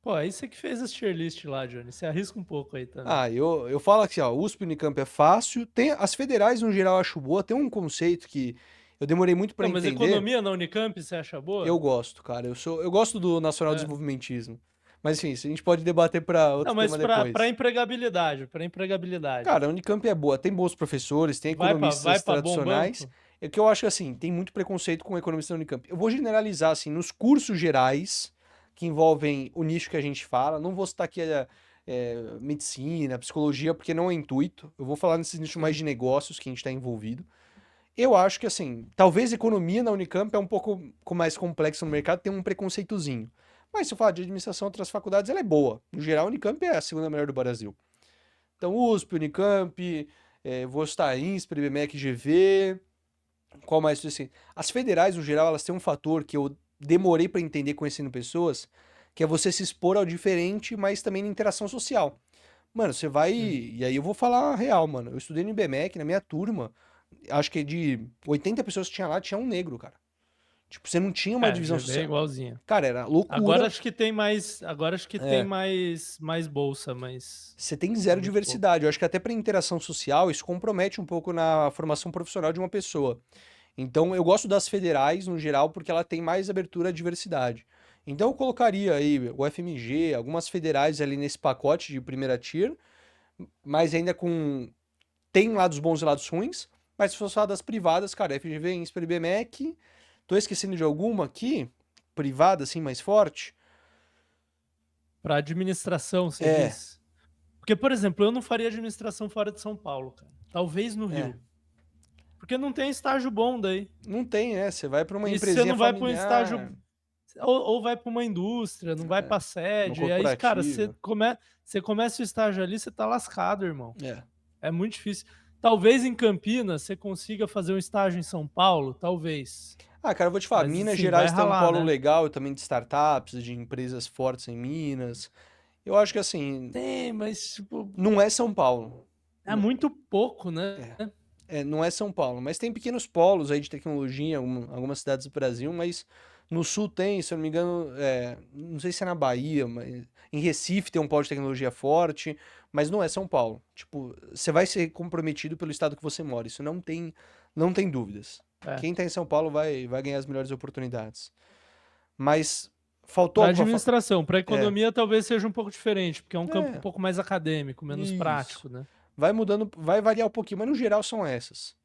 pô, aí você que fez esse tier list lá, Johnny. Você arrisca um pouco aí também. Ah, eu falo aqui, ó, USP, Unicamp é fácil. Tem as federais no geral eu acho boa. Tem um conceito que eu demorei muito pra Não, mas entender. economia na Unicamp você acha Eu boa? gosto, cara. Eu gosto do Nacional É. Desenvolvimentismo. Mas enfim, isso a gente pode debater pra Não, outro mas tema pra depois. empregabilidade, pra empregabilidade. Cara, a Unicamp é boa, tem bons professores, tem Vai economistas pra bom tradicionais. banco? É que eu acho que assim, tem muito preconceito com economistas da Unicamp. Eu vou generalizar assim, nos cursos gerais que envolvem o nicho que a gente fala. Não vou citar aqui medicina, psicologia, porque não é intuito. Eu vou falar nesses nichos mais Sim. de negócios que a gente está envolvido. Eu acho que assim, talvez economia na Unicamp é um pouco mais complexo no mercado, tem um preconceitozinho. Mas se eu falar de administração, outras faculdades, ela é boa. No geral, a Unicamp é a segunda melhor do Brasil. Então, USP, Unicamp, vou citar INSPER, IBMEC, GV, qual mais? Assim, as federais, no geral, elas têm um fator que eu demorei para entender conhecendo pessoas, que é você se expor ao diferente, mas também na interação social. Mano, você vai. Sim. E aí eu vou falar a real, mano. Eu estudei no IBMEC, na minha turma, acho que de 80 pessoas que tinha lá, tinha um negro, cara. Tipo, você não tinha uma divisão GV é social. igualzinho. Cara, era Agora loucura. acho que tem mais, agora acho que tem É. mais bolsa, mas Você tem é zero muito pouco. diversidade. Eu acho que até para interação social isso compromete um pouco na formação profissional de uma pessoa. Então, eu gosto das federais no geral porque ela tem mais abertura à diversidade. Então, eu colocaria aí o FMG, algumas federais ali nesse pacote de primeira tier, mas ainda com tem lados bons e lados ruins. Mas se for falar das privadas, cara, FGV, INSPER, IBMEC, tô esquecendo de alguma aqui, privada assim mais forte. Para administração, você É, diz? Porque, por exemplo, eu não faria administração fora de São Paulo, cara. Talvez no é. Rio. Porque não tem estágio bom daí. Não tem, né? Você vai para uma E você empresinha não vai para um familiar, estágio. Ou vai para uma indústria, não vai para uma sede. E aí, cara, corporativa. você começa o estágio ali, você tá lascado, irmão. É. É muito difícil. Talvez em Campinas você consiga fazer um estágio em São Paulo, talvez. Ah, cara, eu vou te falar, Mas Minas assim, vai Gerais tem um ralar, polo né? legal também de startups, de empresas fortes em Minas. Eu acho que assim, Tem, mas tipo, não é São Paulo. é muito pouco, né? É, não é São Paulo, mas tem pequenos polos aí de tecnologia em algumas cidades do Brasil, mas no sul tem, se eu não me engano, não sei se é na Bahia, mas em Recife tem um polo de tecnologia forte, mas não é São Paulo. Tipo, você vai ser comprometido pelo estado que você mora, isso não tem dúvidas. É. Quem tá em São Paulo vai ganhar as melhores oportunidades. Mas faltou Para alguma administração, para É, economia talvez seja um pouco diferente, porque é um campo um é, pouco mais acadêmico, menos isso. prático, né? Vai mudando, vai variar um pouquinho, mas no geral são essas.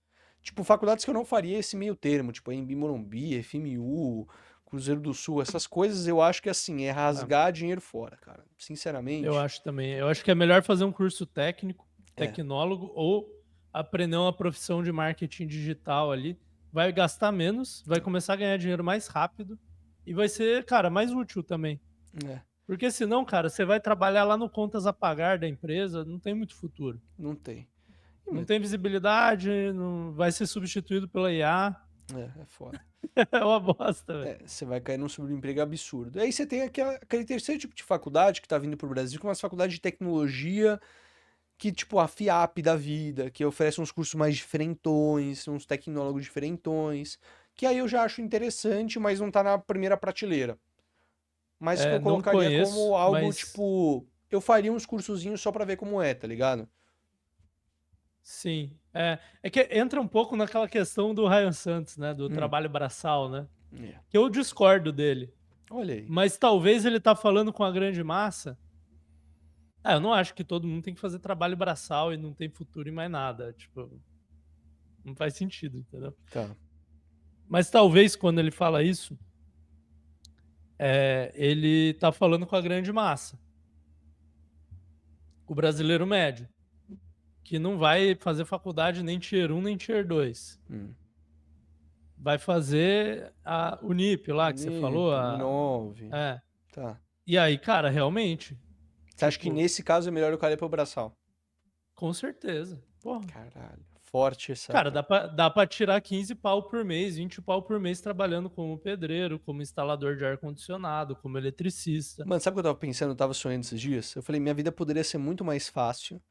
Tipo, faculdades que eu não faria esse meio termo, tipo, Embi Morumbi, FMU, Cruzeiro do Sul, essas coisas eu acho que assim, é É, rasgar dinheiro fora, cara. eu Sinceramente, acho também. Eu acho que é melhor fazer um curso técnico, é. tecnólogo, ou aprender uma profissão de marketing digital ali. Vai gastar menos, vai começar a ganhar dinheiro mais rápido e vai ser, cara, mais útil também. É, Porque senão, cara, você vai trabalhar lá no contas a pagar da empresa, não tem muito futuro. não tem. Não tem visibilidade, não vai ser substituído pela IA. É foda. É uma bosta, velho. Você vai cair num subemprego absurdo. Aí você tem aquele terceiro tipo de faculdade que tá vindo pro Brasil, que é uma faculdade de tecnologia que, tipo, a FIAP da vida, que oferece uns cursos mais diferentões, uns tecnólogos diferentões, que aí eu já acho interessante, mas não tá na primeira prateleira. Mas que É, eu não colocaria como conheço, algo, mas tipo, eu faria uns cursozinhos só pra ver como é, tá ligado? sim. É que entra um pouco naquela questão do Ryan Santos, né? Do Hum, trabalho braçal, né? é. Que eu discordo dele. Olha aí. Mas talvez ele tá falando com a grande massa. Ah, eu não acho que todo mundo tem que fazer trabalho braçal e não tem futuro em mais nada. Tipo, não faz sentido, entendeu? Tá. Mas talvez quando ele fala isso, ele tá falando com a grande massa, o brasileiro médio, que não vai fazer faculdade nem Tier 1 nem Tier 2. Hum. Vai fazer a Unip lá que você falou, Unip, Uninove. é. Tá. E aí, cara, realmente, Você acha que tipo, nesse caso é melhor o cara ir pro braçal? com certeza. Porra. Caralho. Forte essa. Cara, dá pra tirar 15 pau por mês, 20 pau por mês trabalhando como pedreiro, como instalador de ar-condicionado, como eletricista. Mano, sabe o que eu tava pensando? Eu tava sonhando esses dias? Eu falei, minha vida poderia ser muito mais fácil.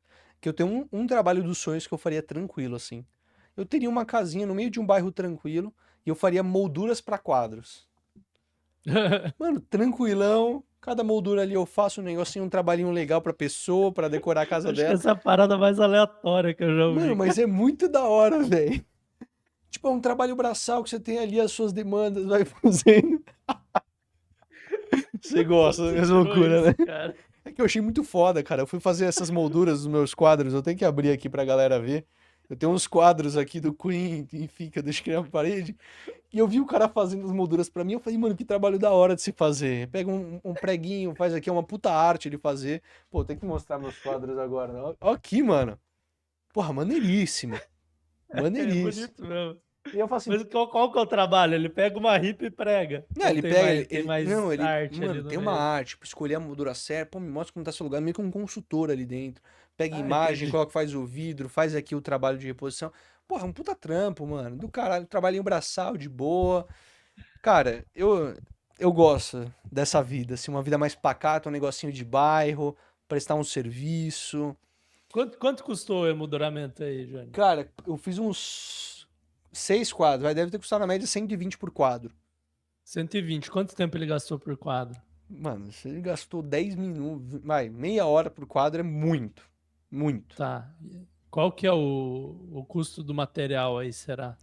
Que eu tenho um trabalho dos sonhos que eu faria tranquilo, assim. Eu teria uma casinha no meio de um bairro tranquilo e eu faria molduras pra quadros. Mano, tranquilão. Cada moldura ali eu faço um negocinho, um trabalhinho legal pra pessoa, pra decorar a casa Acho que dela. essa é a parada mais aleatória que eu já Mano, ouvi, mas cara. é muito da hora, velho. Tipo, é um trabalho braçal que você tem ali as suas demandas, vai fazendo. Você gosta da Você minha tirou loucura, isso, né? cara? É que eu achei muito foda, cara. Eu fui fazer essas molduras dos meus quadros, eu tenho que abrir aqui pra galera ver. Eu tenho uns quadros aqui do Queen, enfim, que eu deixei na parede. E eu vi o cara fazendo as molduras pra mim, eu falei, mano, que trabalho da hora de se fazer. Pega um preguinho, faz aqui, é uma puta arte de fazer. Pô, tem que mostrar meus quadros agora. Ó aqui, mano. Porra, maneiríssimo. É Maneiríssimo. bonito mesmo. E eu falo assim, Mas qual que é o trabalho? Ele pega uma ripa e prega? não, Ou ele tem pega, mais, tem não, mais ele, arte ali mano, no tem uma meio? arte, tipo, escolher a moldura certa, pô, me mostra como tá seu lugar, meio que um consultor ali dentro. Pega Ah, imagem, entendi. coloca, faz o vidro, faz aqui o trabalho de reposição. Porra, um puta trampo, mano, do caralho, trabalhinho braçal, de boa. Cara, eu gosto dessa vida, assim, uma vida mais pacata, um negocinho de bairro, prestar um serviço. Quanto custou o emolduramento aí, Johnny? Cara, eu fiz uns 6 quadros, vai, deve ter custado na média 120 por quadro. 120. Quanto tempo ele gastou por quadro? Mano, se ele gastou 10 minutos, vai, meia hora por quadro é muito, muito. Tá. Qual que é o custo do material aí, será?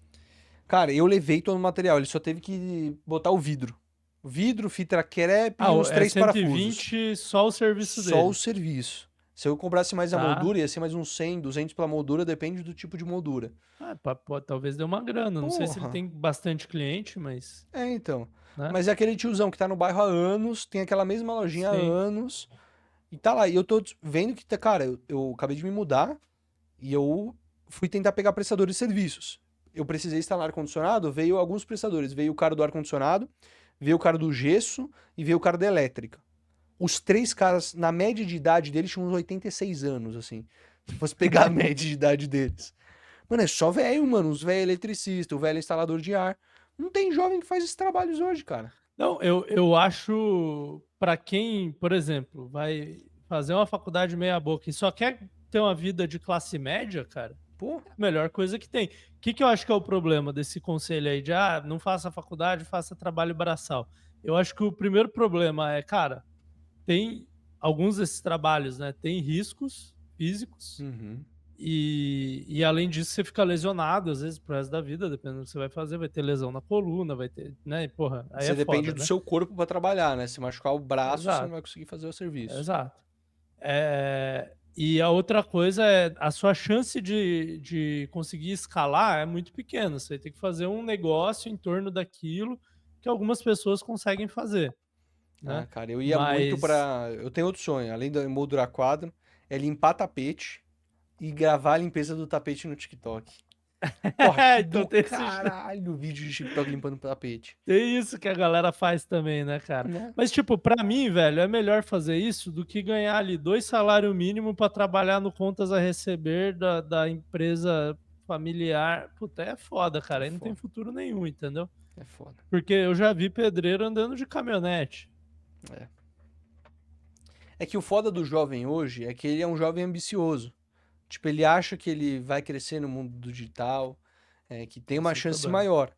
Cara, eu levei todo o material, ele só teve que botar o vidro. Vidro, fita crepe Ah, e uns é 3 parafusos. 120 só o serviço Só o dele. serviço. Se eu cobrasse mais a Tá. moldura, ia ser mais uns 100, 200 pela moldura, depende do tipo de moldura. Ah, talvez dê uma grana. Não sei se ele Porra. tem bastante cliente, mas, É, então. né? Mas é aquele tiozão que tá no bairro há anos, tem aquela mesma lojinha há Sim. anos, e tá lá. E eu tô vendo que, cara, eu acabei de me mudar, e eu fui tentar pegar prestadores de serviços. Eu precisei instalar ar-condicionado, veio alguns prestadores. Veio o cara do ar-condicionado, veio o cara do gesso e veio o cara da elétrica. Os três caras, na média de idade deles, tinham uns 86 anos, assim. Se fosse pegar a média de idade deles. Mano, é só velho, mano. Os velho eletricista, o velho instalador de ar. Não tem jovem que faz esses trabalhos hoje, cara. Não, eu acho para quem, por exemplo, vai fazer uma faculdade meia boca e só quer ter uma vida de classe média, cara, Pô, é a melhor coisa que tem. O que, que eu acho que é o problema desse conselho aí de não faça faculdade, faça trabalho braçal? Eu acho que o primeiro problema é, cara, tem alguns desses trabalhos, né? Tem riscos físicos uhum. e além disso você fica lesionado às vezes pro resto da vida, dependendo do que você vai fazer, vai ter lesão na coluna, vai ter, né? E, porra, aí Você é depende foda, do né? seu corpo pra trabalhar, né? Se machucar o braço, você não Exato, vai conseguir fazer o serviço. exato. E a outra coisa é a sua chance de conseguir escalar é muito pequena. Você tem que fazer um negócio em torno daquilo que algumas pessoas conseguem fazer, Ah, né? cara, eu ia muito Mas pra. Eu tenho outro sonho, além de emoldurar quadro, é limpar tapete e gravar a limpeza do tapete no TikTok. Porra, que então do tem caralho o vídeo de TikTok limpando o tapete. tem isso que a galera faz também, né, cara? Né? Mas, tipo, pra mim, velho, é melhor fazer isso do que ganhar ali 2 salários mínimos pra trabalhar no contas a receber da empresa familiar. Puta, é foda, É cara. Aí não tem foda, futuro nenhum, entendeu? é foda. Porque eu já vi pedreiro andando de caminhonete. É. É que o foda do jovem hoje é que ele é um jovem ambicioso. Tipo, ele acha que ele vai crescer no mundo do digital, que tem uma Esse é o chance problema. maior.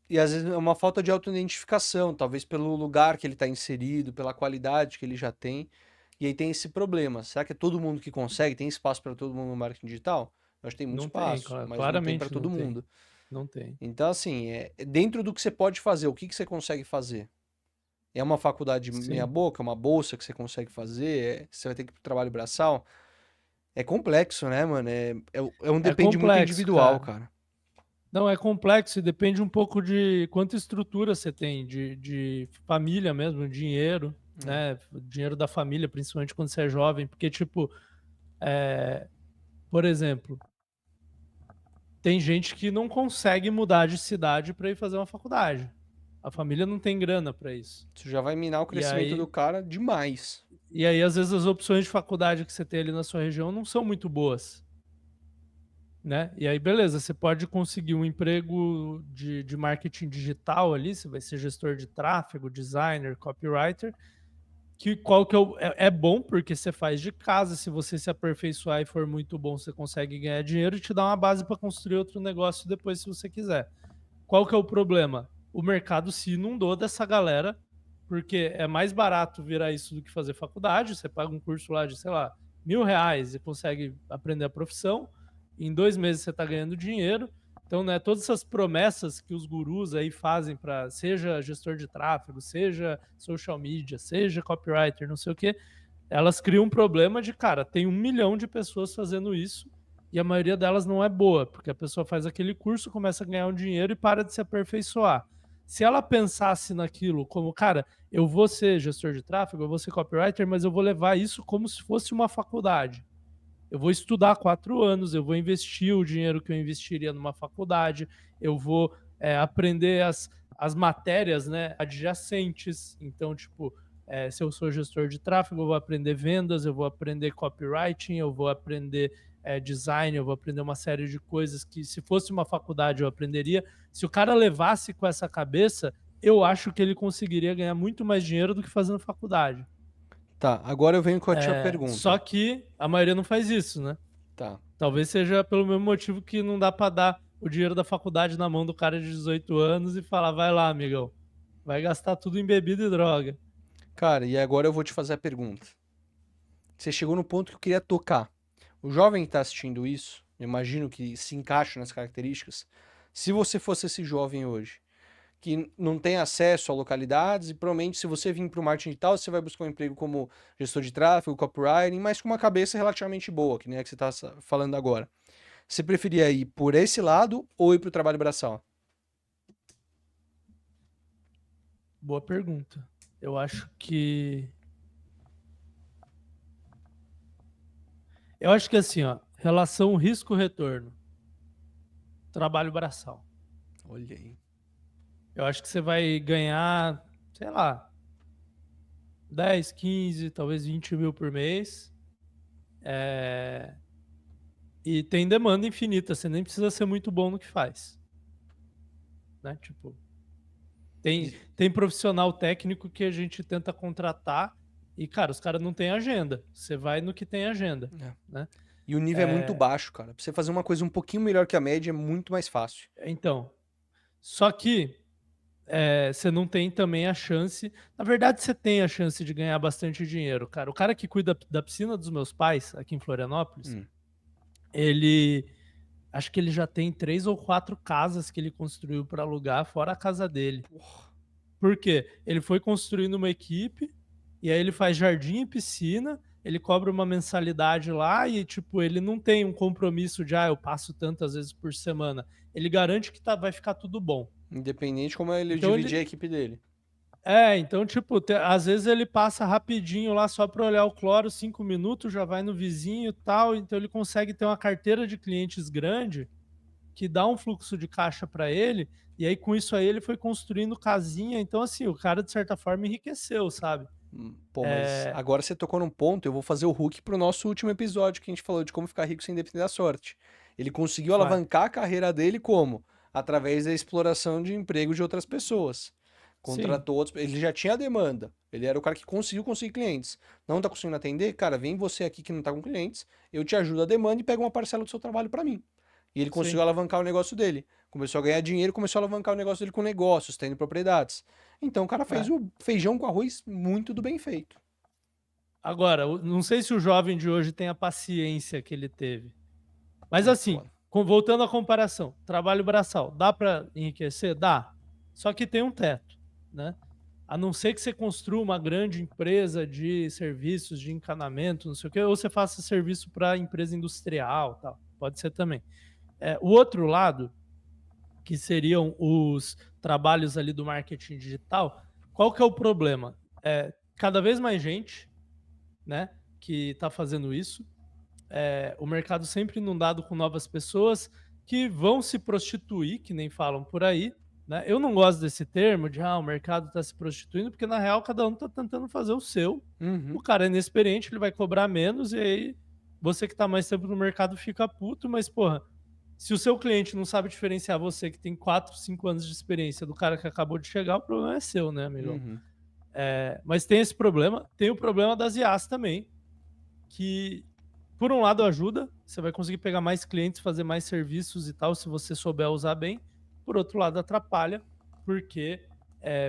E às vezes é uma falta de autoidentificação, talvez pelo lugar que ele está inserido, pela qualidade que ele já tem. E aí tem esse problema. Será que é todo mundo que consegue? Tem espaço para todo mundo no marketing digital? Eu acho que tem muito Não tem, espaço, mas não tem para claramente todo não tem. mundo. Não tem. Então, assim, é dentro do que você pode fazer, o que que você consegue fazer? É uma faculdade meia Sim. boca, uma bolsa que você consegue fazer? Você vai ter que ir pro trabalho braçal? É complexo, né, mano? É um É depende muito complexo, individual, cara. cara. Não, é complexo e depende um pouco de quanta estrutura você tem, de família mesmo, dinheiro, É. né? Dinheiro da família, principalmente quando você é jovem, porque, tipo, por exemplo, tem gente que não consegue mudar de cidade para ir fazer uma faculdade. A família não tem grana para isso. Isso já vai minar o E crescimento do aí cara demais. e aí, às vezes, as opções de faculdade que você tem ali na sua região não são muito boas, né. E aí beleza, você pode conseguir um emprego de marketing digital ali, você vai ser gestor de tráfego, designer, copywriter, que qual que é o é bom, porque você faz de casa, se você se aperfeiçoar e for muito bom, você consegue ganhar dinheiro e te dá uma base para construir outro negócio depois, se você quiser. Qual que é o problema? O mercado se inundou dessa galera, porque é mais barato virar isso do que fazer faculdade. Você paga um curso lá de, sei lá, R$ 1.000 e consegue aprender a profissão. Em 2 meses você está ganhando dinheiro. Então, né, todas essas promessas que os gurus aí fazem para seja gestor de tráfego, seja social media, seja copywriter, não sei o quê, elas criam um problema de, cara, tem 1 milhão de pessoas fazendo isso e a maioria delas não é boa, porque a pessoa faz aquele curso, começa a ganhar um dinheiro e para de se aperfeiçoar. Se ela pensasse naquilo como, cara, eu vou ser gestor de tráfego, eu vou ser copywriter, mas eu vou levar isso como se fosse uma faculdade. Eu vou estudar 4 anos, eu vou investir o dinheiro que eu investiria numa faculdade, eu vou aprender as matérias, né, adjacentes. Então, tipo, se eu sou gestor de tráfego, eu vou aprender vendas, eu vou aprender copywriting, eu vou aprender design, eu vou aprender uma série de coisas que, se fosse uma faculdade, eu aprenderia. Se o cara levasse com essa cabeça, eu acho que ele conseguiria ganhar muito mais dinheiro do que fazendo faculdade. Tá, agora eu venho com a tua Só pergunta. que a maioria não faz isso, né? Tá. Talvez seja pelo mesmo motivo que não dá pra dar o dinheiro da faculdade na mão do cara de 18 anos e falar: "Vai lá, amigão, vai gastar tudo em bebida e droga". Cara, e agora eu vou te fazer a pergunta. Você chegou no ponto que eu queria tocar. O jovem que está assistindo isso, eu imagino que se encaixa nas características. Se você fosse esse jovem hoje, que não tem acesso a localidades, e provavelmente se você vir para o marketing digital, você vai buscar um emprego como gestor de tráfego, copywriting, mas com uma cabeça relativamente boa, que nem a que você está falando agora. Você preferia ir por esse lado ou ir para o trabalho braçal? Boa pergunta. Eu acho que assim, ó, relação risco-retorno, trabalho braçal. Olha aí. Eu acho que você vai ganhar, sei lá, 10, 15, talvez 20 mil por mês, eh, e tem demanda infinita, você nem precisa ser muito bom no que faz, né, tipo, tem profissional técnico que a gente tenta contratar e, cara, os caras não têm agenda. Você vai no que tem agenda, É. né. E o nível é muito baixo, cara. Pra você fazer uma coisa um pouquinho melhor que a média é muito mais fácil. Então, só que, você não tem também a chance, na verdade você tem a chance de ganhar bastante dinheiro, cara. O cara que cuida da piscina dos meus pais, aqui em Florianópolis, Hum. ele acho que ele já tem 3 ou 4 casas que ele construiu para alugar, fora a casa dele. Porra. Por quê? Ele foi construindo uma equipe, e aí ele faz jardim e piscina, ele cobra uma mensalidade lá e, tipo, ele não tem um compromisso de: "Ah, eu passo tantas vezes por semana". Ele garante que vai ficar tudo bom. Independente como ele Então dividir a ele equipe dele. então, tipo, às vezes ele passa rapidinho lá só para olhar o cloro, 5 minutos, já vai no vizinho e tal, então ele consegue ter uma carteira de clientes grande que dá um fluxo de caixa para ele, e aí com isso aí ele foi construindo casinha, então assim, o cara de certa forma enriqueceu, sabe. Pô, mas Eh, agora você tocou num ponto, eu vou fazer o hook pro nosso último episódio que a gente falou de como ficar rico sem depender da sorte. Ele conseguiu vai. alavancar a carreira dele como? Através da exploração de emprego de outras pessoas. Sim, Contratou outros, ele já tinha a demanda. Ele era o cara que conseguiu conseguir clientes. Não tá conseguindo atender? Cara, vem você aqui que não tá com clientes, eu te ajudo a demanda e pega uma parcela do seu trabalho para mim. E ele conseguiu sim. alavancar o negócio dele. Começou a ganhar dinheiro, começou a alavancar o negócio dele com negócios, tendo propriedades. Então o cara fez É. o feijão com arroz muito do bem feito. Agora, não sei se o jovem de hoje tem a paciência que ele teve. Mas É assim, foda. voltando à comparação, trabalho braçal, dá para enriquecer? Dá. Só que tem um teto, né. A não ser que você construa uma grande empresa de serviços de encanamento, não sei o quê, ou você faça serviço para empresa industrial, tal, pode ser também. O outro lado, que seriam os trabalhos ali do marketing digital, qual que é o problema? Cada vez mais gente, né, que está fazendo isso. o mercado sempre inundado com novas pessoas que vão se prostituir, que nem falam por aí, né? Eu não gosto desse termo de o mercado está se prostituindo, porque na real cada um está tentando fazer o seu. O Uhum, cara é inexperiente, ele vai cobrar menos, e aí você que está mais tempo no mercado fica puto, mas porra, se o seu cliente não sabe diferenciar você que tem 4, 5 anos de experiência do cara que acabou de chegar, o problema é seu, né, amigão? uhum, Mas tem esse problema, tem o problema das IAs também, que por um lado ajuda, você vai conseguir pegar mais clientes, fazer mais serviços e tal, se você souber usar bem. Por outro lado, atrapalha, porque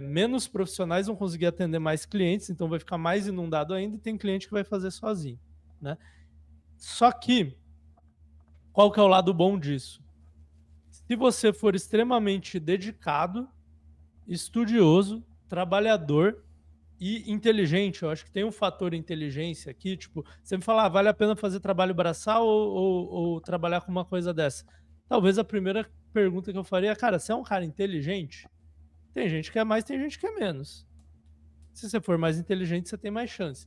menos profissionais vão conseguir atender mais clientes, então vai ficar mais inundado ainda e tem cliente que vai fazer sozinho, né? Só que, qual que é o lado bom disso? Se você for extremamente dedicado, estudioso, trabalhador e inteligente, eu acho que tem um fator inteligência aqui, tipo, você me fala, vale a pena fazer trabalho braçal ou trabalhar com uma coisa dessa? Talvez a primeira pergunta que eu faria é, cara, você é um cara inteligente? Tem gente que é mais, tem gente que é menos. Se você for mais inteligente, você tem mais chance.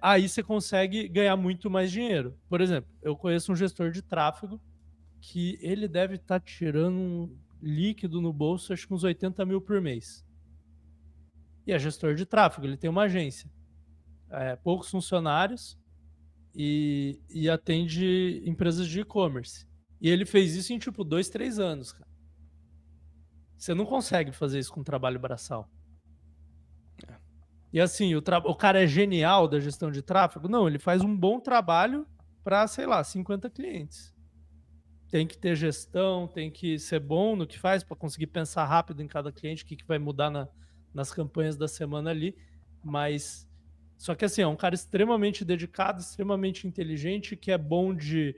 Aí você consegue ganhar muito mais dinheiro. Por exemplo, eu conheço um gestor de tráfego que ele deve estar tirando um líquido no bolso, acho que uns 80 mil por mês. E é gestor de tráfego, ele tem uma agência. Poucos funcionários e atende empresas de e-commerce. E ele fez isso em tipo 2, 3 anos, cara. Você não consegue fazer isso com trabalho braçal. E assim, o cara é genial da gestão de tráfego? Não, ele faz um bom trabalho para, sei lá, 50 clientes. Tem que ter gestão, tem que ser bom no que faz para conseguir pensar rápido em cada cliente, o que vai mudar nas campanhas da semana ali. Mas só que assim, é um cara extremamente dedicado, extremamente inteligente, que é bom de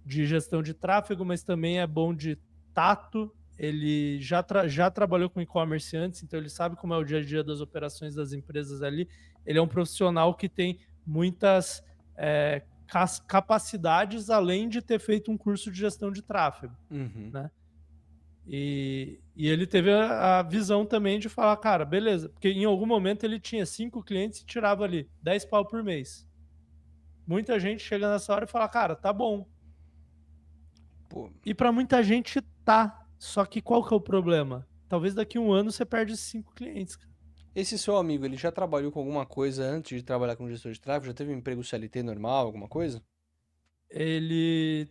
gestão de tráfego, mas também é bom de tato. Ele já trabalhou com e-commerce antes, então ele sabe como é o dia a dia das operações das empresas ali. Ele é um profissional que tem muitas capacidades, além de ter feito um curso de gestão de tráfego, uhum. né? E ele teve a visão também de falar, cara, beleza, porque em algum momento ele tinha 5 clientes e tirava ali 10 pau por mês. Muita gente chega nessa hora e fala, cara, tá bom. Pô, E para muita gente tá. Só que qual que é o problema? Talvez daqui a um ano você perde 5 clientes, cara. esse seu amigo, ele já trabalhou com alguma coisa antes de trabalhar como gestor de tráfego? Já teve um emprego CLT normal, alguma coisa? Ele.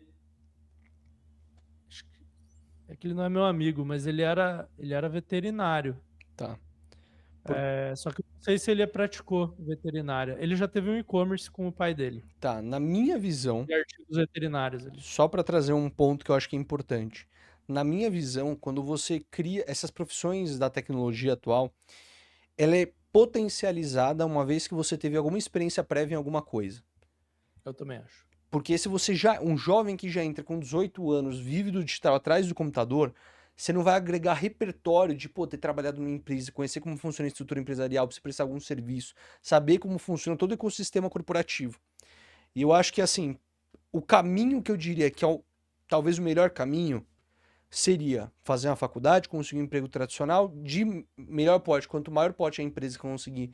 Acho que é que ele não é meu amigo, mas ele era veterinário. Tá. Por- Só que eu não sei se ele praticou veterinária. Ele já teve um e-commerce com o pai dele, Tá, na minha visão, de artigos veterinários ali. só para trazer um ponto que eu acho que é importante. Na minha visão, quando você cria essas profissões da tecnologia atual, ela é potencializada uma vez que você teve alguma experiência prévia em alguma coisa. Eu também acho. Porque se você já, um jovem que já entra com 18 anos, vive do digital atrás do computador, você não vai agregar repertório de, pô, ter trabalhado numa empresa, conhecer como funciona a estrutura empresarial, pra você prestar algum serviço, saber como funciona todo o ecossistema corporativo. E eu acho que, assim, o caminho que eu diria que é talvez o melhor caminho seria fazer uma faculdade, conseguir um emprego tradicional de melhor porte. Quanto maior porte a empresa conseguir,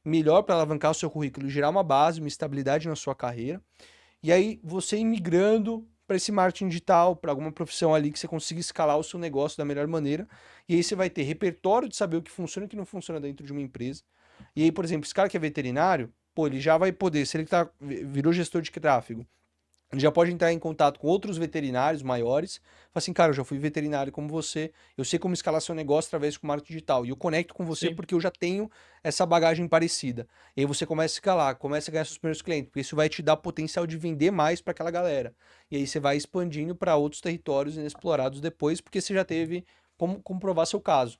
melhor para alavancar o seu currículo, gerar uma base, uma estabilidade na sua carreira. E aí você ir migrando para esse marketing digital, para alguma profissão ali que você consiga escalar o seu negócio da melhor maneira. E aí você vai ter repertório de saber o que funciona e o que não funciona dentro de uma empresa. E aí, por exemplo, esse cara que é veterinário, pô, ele já vai poder, se ele virou gestor de tráfego, ele já pode entrar em contato com outros veterinários maiores. Fala assim, cara, eu já fui veterinário como você, eu sei como escalar seu negócio através do marketing digital. E eu conecto com você Sim. porque eu já tenho essa bagagem parecida. E aí você começa a escalar, começa a ganhar seus primeiros clientes, porque isso vai te dar potencial de vender mais para aquela galera. E aí você vai expandindo para outros territórios inexplorados depois, porque você já teve como comprovar seu caso.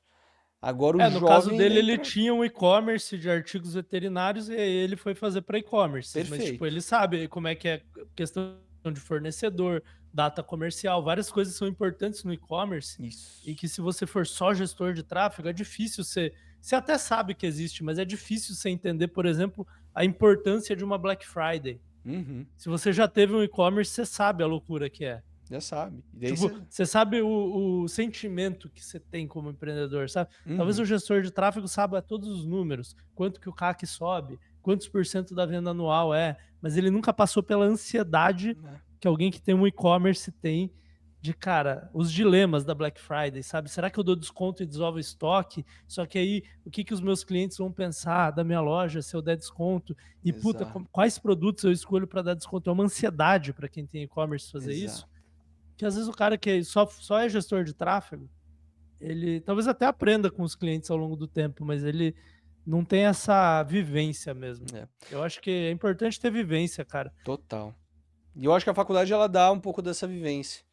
Agora o No caso jovem, ele dele, ele entra. tinha um e-commerce de artigos veterinários e aí ele foi fazer para e-commerce. Mas, tipo, Perfeito. ele sabe como é que é questão de fornecedor, data comercial, várias coisas são importantes no e-commerce e Isso. que se você for só gestor de tráfego, é difícil você. Você até sabe que existe, mas é difícil você entender, por exemplo, a importância de uma Black Friday. Uhum. Se você já teve um e-commerce, você sabe a loucura que é. Já sabe. E daí Tipo, você. você sabe o sentimento que você tem como empreendedor, sabe? Talvez o Uhum. gestor de tráfego saiba todos os números, quanto que o CAC sobe, quantos por cento da venda anual é, mas ele nunca passou pela ansiedade né? que alguém que tem um e-commerce tem de, cara, os dilemas da Black Friday, sabe? Será que eu dou desconto e desovo o estoque? Só que aí, o que os meus clientes vão pensar da minha loja se eu der desconto? E, puta, Exato, quais produtos eu escolho para dar desconto? É uma ansiedade para quem tem e-commerce fazer isso, exato. que às vezes o cara que só é gestor de tráfego, ele talvez até aprenda com os clientes ao longo do tempo, mas ele não tem essa vivência mesmo. É, Eu acho que é importante ter vivência, cara. total. E eu acho que a faculdade ela dá um pouco dessa vivência.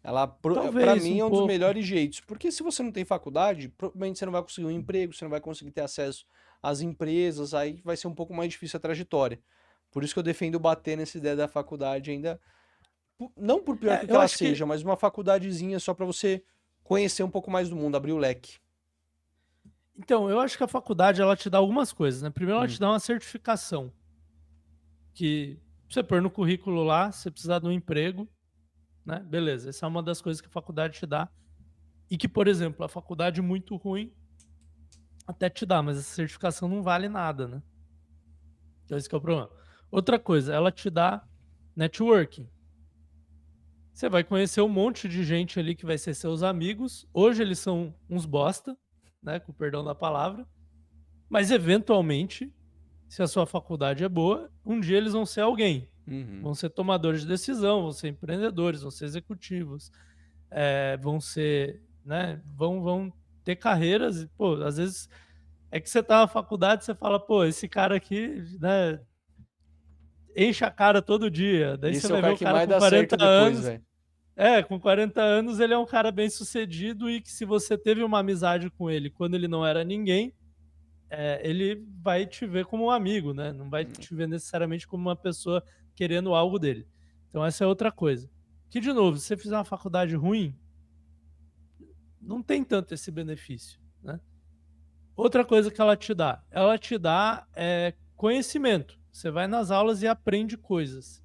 Ela, pra Talvez mim, um é um dos pouco. melhores jeitos. Porque se você não tem faculdade, provavelmente você não vai conseguir um emprego, você não vai conseguir ter acesso às empresas, aí vai ser um pouco mais difícil a trajetória. Por isso que eu defendo bater nessa ideia da faculdade ainda, não por pior que Eu ela acho que. seja, mas uma faculdadezinha só pra você conhecer um pouco mais do mundo, abrir o leque. Então, eu acho que a faculdade ela te dá algumas coisas, né? Primeiro, ela te Hum, dá uma certificação, que você pôr no currículo lá, você precisar de um emprego, né? Beleza, essa é uma das coisas que a faculdade te dá. E que, por exemplo, a faculdade muito ruim até te dá, mas essa certificação não vale nada, né? Então, esse que é o problema. Outra coisa, ela te dá networking. Você vai conhecer um monte de gente ali que vai ser seus amigos. Hoje eles são uns bosta, né? Com o perdão da palavra. Mas eventualmente, se a sua faculdade é boa, um dia eles vão ser alguém. uhum. Vão ser tomadores de decisão, vão ser empreendedores, vão ser executivos, vão ser, né? Vão ter carreiras. E, pô, às vezes é que você tá na faculdade, você fala, pô, esse cara aqui, né? Enche a cara todo dia. Daí você Esse é o vai ver cara o que cara mais com dá 40 certo depois, anos. velho. Com 40 anos ele é um cara bem sucedido e que se você teve uma amizade com ele quando ele não era ninguém, ele vai te ver como um amigo, né? Não vai te ver necessariamente como uma pessoa querendo algo dele. Então essa é outra coisa. Que, de novo, se você fizer uma faculdade ruim, não tem tanto esse benefício, né? Outra coisa que ela te dá conhecimento. Você vai nas aulas e aprende coisas.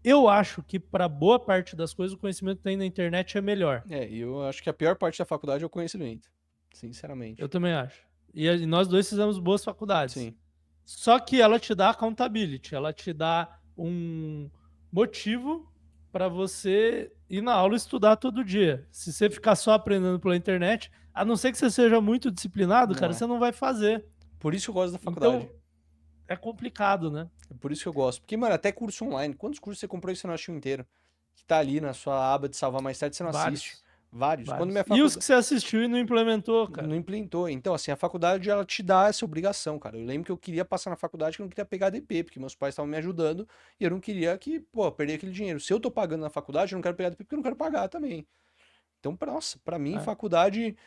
Eu acho que para boa parte das coisas o conhecimento que tem na internet é melhor. É, e eu acho que a pior parte da faculdade é o conhecimento, Eu sinceramente. também acho. E nós dois fizemos boas faculdades. Sim. Só que ela te dá accountability, ela te dá um motivo para você ir na aula e estudar todo dia. Se você ficar só aprendendo pela internet, a não ser que você seja muito disciplinado, Não cara, é. você não vai fazer. Por isso que eu gosto da faculdade. Então, é complicado, né? É por isso que eu gosto. Porque, mano, até curso online. Quantos cursos você comprou e você não assistiu inteiro? Que tá ali na sua aba de salvar mais tarde, você não assiste. Vários, Vários. Quando vários. minha E os que faculdade você assistiu e não implementou, não cara? implementou. Então, assim, a faculdade, ela te dá essa obrigação, cara. Eu lembro que eu queria passar na faculdade, que eu não queria pegar DP, porque meus pais estavam me ajudando e eu não queria que, pô, perder aquele dinheiro. Se eu tô pagando na faculdade, eu não quero pegar DP porque eu não quero pagar também. Então, nossa, pra mim, É. faculdade, pô,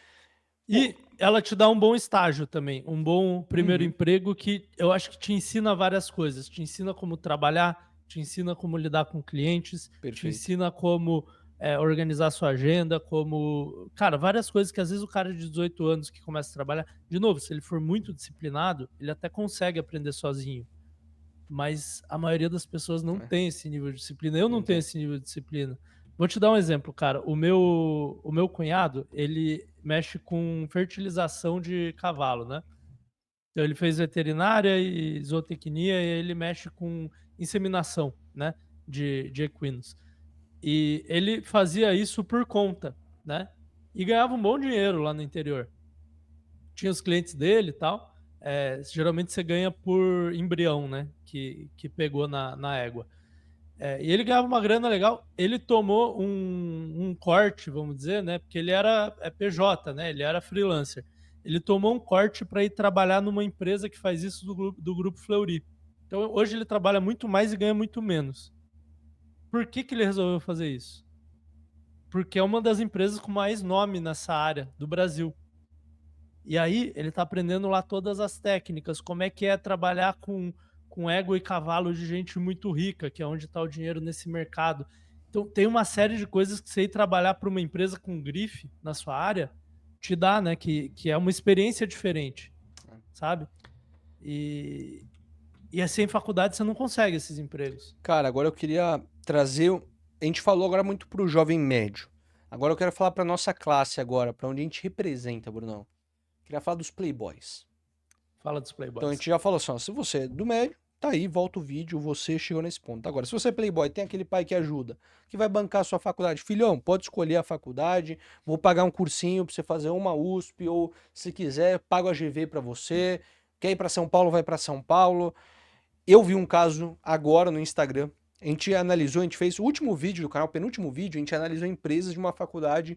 E ela te dá um bom estágio também, um bom primeiro uhum, emprego que eu acho que te ensina várias coisas. Te ensina como trabalhar, te ensina como lidar com clientes, te perfeito. ensina como organizar sua agenda, como. Cara, várias coisas que às vezes o cara de 18 anos que começa a trabalhar. De novo, se ele for muito disciplinado, ele até consegue aprender sozinho. Mas a maioria das pessoas não É, tem esse nível de disciplina. Eu não não tenho tem. esse nível de disciplina. Vou te dar um exemplo, cara. O meu cunhado, ele mexe com fertilização de cavalo, né? Então ele fez veterinária e zootecnia e ele mexe com inseminação, né? De equinos. E ele fazia isso por conta, né? E ganhava um bom dinheiro lá no interior. Tinha os clientes dele e tal. Geralmente você ganha por embrião, né? Que pegou na égua. E ele ganhava uma grana legal. Ele tomou um corte, vamos dizer, né? Porque ele era PJ, né? Ele era freelancer. Ele tomou um corte para ir trabalhar numa empresa que faz isso do grupo Fleury. Então hoje ele trabalha muito mais e ganha muito menos. Por que ele resolveu fazer isso? Porque é uma das empresas com mais nome nessa área do Brasil. E aí ele está aprendendo lá todas as técnicas, como é que é trabalhar com ego e cavalo de gente muito rica, que é onde está o dinheiro nesse mercado. Então tem uma série de coisas que você ir trabalhar para uma empresa com grife na sua área te dá, né? Que é uma experiência diferente, sabe? E, e assim em faculdade você não consegue esses empregos. Cara, agora eu queria trazer. A gente falou agora muito pro jovem médio. Agora eu quero falar pra nossa classe agora, pra onde a gente representa, Brunão. Queria falar dos playboys. Fala dos Então a playboys. gente já falou assim, ó, se você é do médio, tá aí, volta o vídeo, você chegou nesse ponto. Agora, se você é playboy, tem aquele pai que ajuda, que vai bancar a sua faculdade. Filhão, pode escolher a faculdade, vou pagar um cursinho pra você fazer uma USP, ou se quiser, pago a GV pra você. Quer ir pra São Paulo, vai pra São Paulo. Eu vi um caso agora no Instagram. A gente analisou, a gente fez o último vídeo do canal, o penúltimo vídeo, a gente analisou empresas de uma faculdade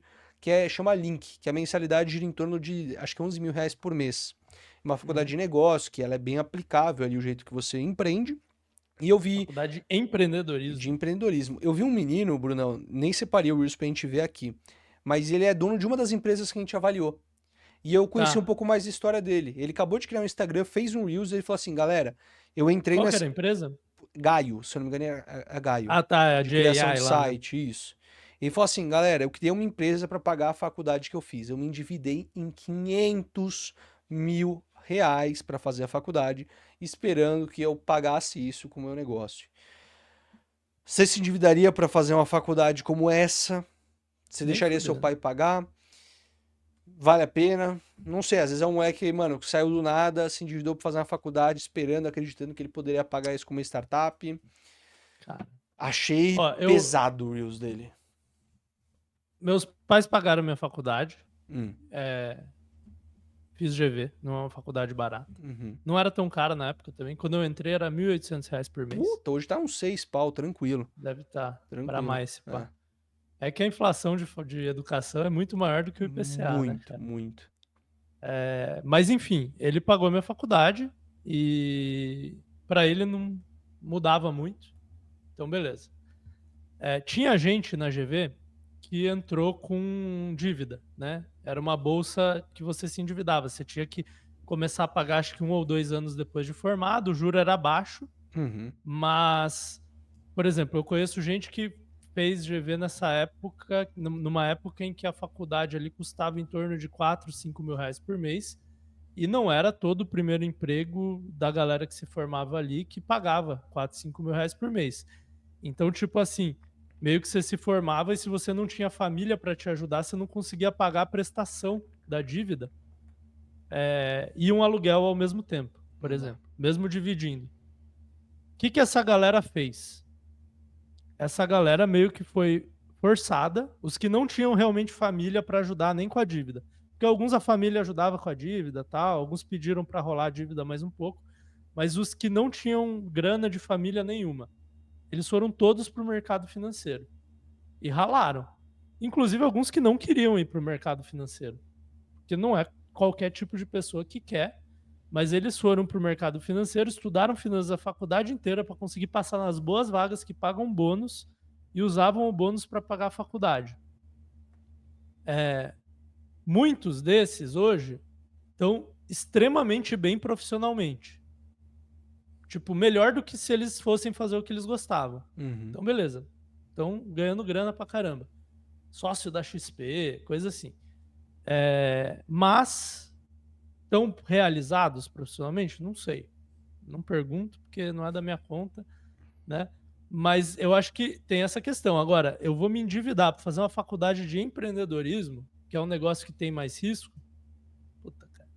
chama Link, que a mensalidade gira em torno de, acho que 11 mil reais por mês. Uma faculdade Uhum. de negócio, que ela é bem aplicável ali, o jeito que você empreende. E eu vi Faculdade de de empreendedorismo. empreendedorismo. Eu vi um menino, Brunão, nem separei o Reels pra gente ver aqui, mas ele é dono de uma das empresas que a gente avaliou. E eu conheci um Tá. pouco mais da história dele. Ele acabou de criar um Instagram, fez um Reels e ele falou assim, galera, eu entrei Qual que nessa... era a empresa? Gaio, se eu não me engano é a Gaio, Ah, tá, é a de criação de JAI lá, né? site, isso. Ele falou assim, galera, eu criei uma empresa para pagar a faculdade que eu fiz. Eu me endividei em 500 mil reais para fazer a faculdade, esperando que eu pagasse isso com o meu negócio. Você se endividaria para fazer uma faculdade como essa? Você Nem deixaria seu fudendo. pai pagar? Vale a pena? Não sei, às vezes é um moleque, mano, que saiu do nada, se endividou para fazer uma faculdade, esperando, acreditando que ele poderia pagar isso com uma startup. Cara. Achei Ó, pesado o Reels dele. meus pais pagaram minha faculdade. Hum, Fiz GV, não é uma faculdade barata. uhum. Não era tão cara na época também. Quando eu entrei era R$ 1.800 por mês. Puta, hoje tá uns 6 pau, tranquilo. Deve estar para Tranquilo. mais, se É. pá. É que a inflação de educação é muito maior do que o IPCA, né, Muito, cara? muito. Mas enfim, ele pagou minha faculdade e para ele não mudava muito. Então, beleza. Tinha gente na GV que entrou com dívida, né? Era uma bolsa que você se endividava. Você tinha que começar a pagar, acho que 1 ou 2 anos depois de formado. O juro era baixo, Uhum. mas, por exemplo, eu conheço gente que fez GV nessa época, numa época em que a faculdade ali custava em torno de 4, 5 mil reais por mês. E não era todo o primeiro emprego da galera que se formava ali que pagava 4, 5 mil reais por mês. Então, tipo assim, meio que você se formava e se você não tinha família para te ajudar, você não conseguia pagar a prestação da dívida e um aluguel ao mesmo tempo, por Não dá. exemplo, mesmo dividindo. O que essa galera fez? Essa galera meio que foi forçada, os que não tinham realmente família para ajudar nem com a dívida. Porque alguns a família ajudava com a dívida, tal, alguns pediram para rolar a dívida mais um pouco, mas os que não tinham grana de família nenhuma, eles foram todos para o mercado financeiro e ralaram. Inclusive alguns que não queriam ir para o mercado financeiro, porque não é qualquer tipo de pessoa que quer, mas eles foram para o mercado financeiro, estudaram finanças a faculdade inteira para conseguir passar nas boas vagas que pagam bônus e usavam o bônus para pagar a faculdade. Muitos desses hoje estão extremamente bem profissionalmente. Tipo, melhor do que se eles fossem fazer o que eles gostavam. Uhum. Então, beleza. Estão ganhando grana pra caramba. Sócio da XP, coisa assim. Mas estão realizados profissionalmente? Não sei. Não pergunto, porque não é da minha conta, né? Mas eu acho que tem essa questão. Agora, eu vou me endividar para fazer uma faculdade de empreendedorismo, que é um negócio que tem mais risco. Puta, cara.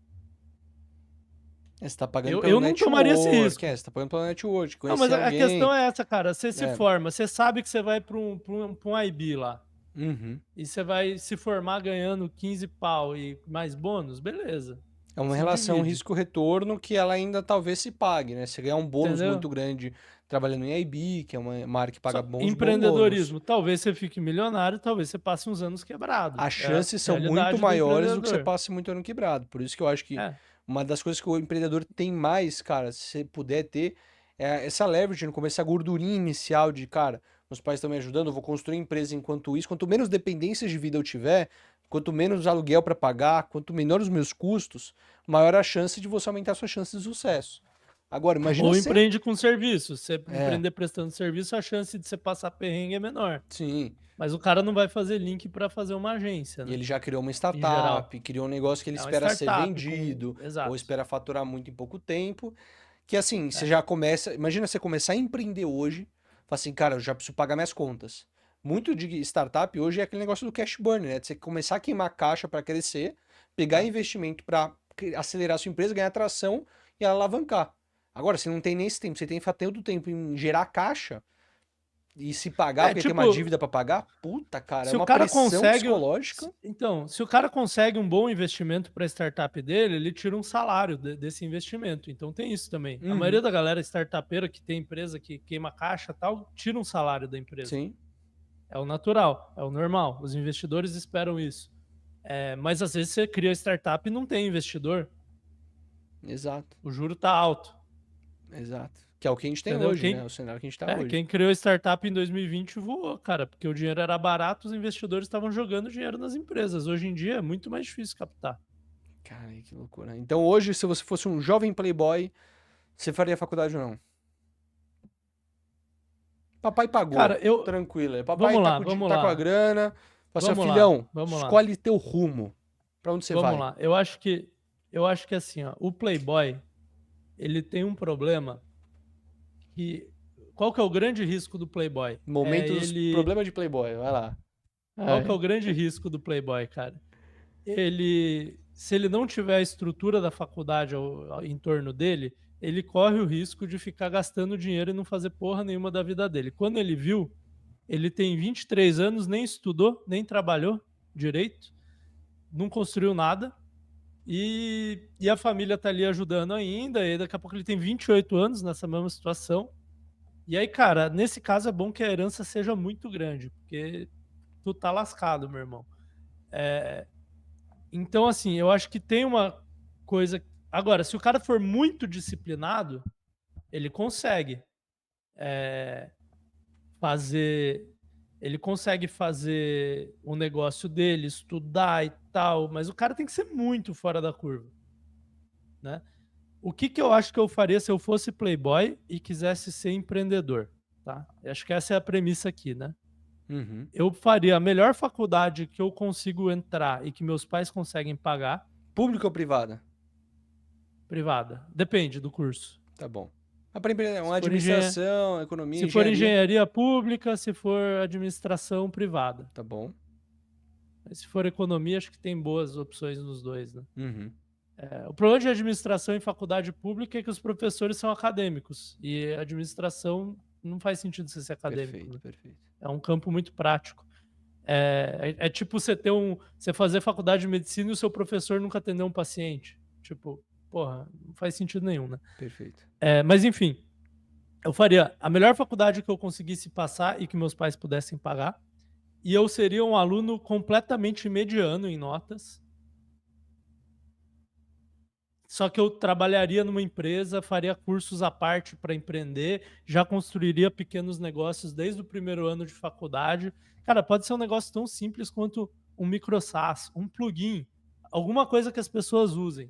Você tá pagando pelo Eu não tomaria esse network, risco. você tá pagando pelo network, Não, conhecer mas a questão alguém. é essa, cara. Você se É. forma, você sabe que você vai para um IB lá. Uhum. E você vai se formar ganhando 15 pau e mais bônus, beleza. É uma Se relação divide, risco-retorno que ela ainda talvez se pague, né? Você ganhar um bônus entendeu? muito grande trabalhando em IB, que é uma área que paga Só bons bônus. empreendedorismo, talvez você fique milionário, talvez você passe uns anos quebrado. As É a chances são muito realidade do maiores do que você empreendedor. passe muito ano quebrado. Por isso que eu acho que É, uma das coisas que o empreendedor tem mais, cara, se você puder ter, é essa leverage no começo, essa gordurinha inicial de, cara, meus pais estão me ajudando, eu vou construir empresa enquanto isso. Quanto menos dependências de vida eu tiver, quanto menos aluguel para pagar, quanto menor os meus custos, maior a chance de você aumentar a sua chance de sucesso. Agora, imagina ou você. empreende com serviço. Se você É, empreender prestando serviço, a chance de você passar perrengue é menor. sim. Mas o cara não vai fazer link para fazer uma agência, E né? ele já criou uma Em geral. startup, criou um negócio que ele É uma espera ser startup com. vendido, ou Exato. espera faturar muito em pouco tempo. Que assim, você É. já começa. Imagina você começar a empreender hoje, fala assim, cara, eu já preciso pagar minhas contas. Muito de startup hoje é aquele negócio do cash burn, né? De você começar a queimar caixa para crescer, pegar É. investimento para acelerar a sua empresa, ganhar tração e ela alavancar. Agora, você não tem nem esse tempo, você tem que ficar todo tempo em gerar caixa e se pagar, porque tem uma tipo, dívida pra pagar, puta, cara, é se o uma cara pressão consegue. psicológica. Então, se o cara consegue um bom investimento para a startup dele, ele tira um salário desse investimento. Então tem isso também. A maioria Uhum, da galera startupeira que tem empresa que queima caixa e tal, tira um salário da empresa. sim, É o natural, é o normal. Os investidores esperam isso. Mas às vezes você cria startup e não tem investidor. exato, O juro tá alto. exato. Que é o que a gente tem Entendeu? hoje, né? O cenário que a gente tá hoje. Quem criou startup em 2020 voou, cara, porque o dinheiro era barato, os investidores estavam jogando dinheiro nas empresas. Hoje em dia é muito mais difícil captar. Cara, que loucura. Então hoje, se você fosse um jovem playboy, você faria faculdade ou não? Papai pagou, Cara, eu. tranquilo. Papai Vamos tá lá, com, vamos tá com a lá. grana. Fala assim, ó, Vamos lá, filhão, vamos lá, escolhe teu rumo. Pra onde você vamos vai? lá. Eu acho que assim, ó, o Playboy, ele tem um problema que qual que é o grande risco do Playboy? Momentos, problema de playboy, vai lá. Qual que é Ai. o grande risco do Playboy, cara? Se ele não tiver a estrutura da faculdade em torno dele, ele corre o risco de ficar gastando dinheiro e não fazer porra nenhuma da vida dele. Quando ele viu, ele tem 23 anos, nem estudou, nem trabalhou direito, não construiu nada. E a família tá ali ajudando ainda, e daqui a pouco ele tem 28 anos nessa mesma situação. E aí, cara, nesse caso é bom que a herança seja muito grande, porque tu tá lascado, meu irmão. Então, assim, eu acho que tem uma coisa. Agora, se o cara for muito disciplinado, ele consegue fazer. Ele consegue fazer o negócio dele, estudar e tal, mas o cara tem que ser muito fora da curva, né? O que eu acho que eu faria se eu fosse playboy e quisesse ser empreendedor, tá? Eu acho que essa é a premissa aqui, né? Uhum. Eu faria a melhor faculdade que eu consigo entrar e que meus pais conseguem pagar, Pública ou privada? privada. Depende do curso. Tá bom. Mas pra empreender, Se uma for, administração, economia, se for engenharia. engenharia pública, se for administração privada. Tá bom. Mas se for economia, acho que tem boas opções nos dois, né? Uhum. O problema de administração em faculdade pública é que os professores são acadêmicos e a administração não faz sentido você ser acadêmico, Perfeito, né? perfeito. É um campo muito prático. É tipo você fazer faculdade de medicina e o seu professor nunca atender um paciente. Tipo, porra, não faz sentido nenhum, né? Perfeito. Mas enfim, eu faria a melhor faculdade que eu conseguisse passar e que meus pais pudessem pagar. E eu seria um aluno completamente mediano em notas. Só que eu trabalharia numa empresa, faria cursos à parte para empreender, já construiria pequenos negócios desde o primeiro ano de faculdade. Cara, pode ser um negócio tão simples quanto um micro SaaS, um plugin, alguma coisa que as pessoas usem.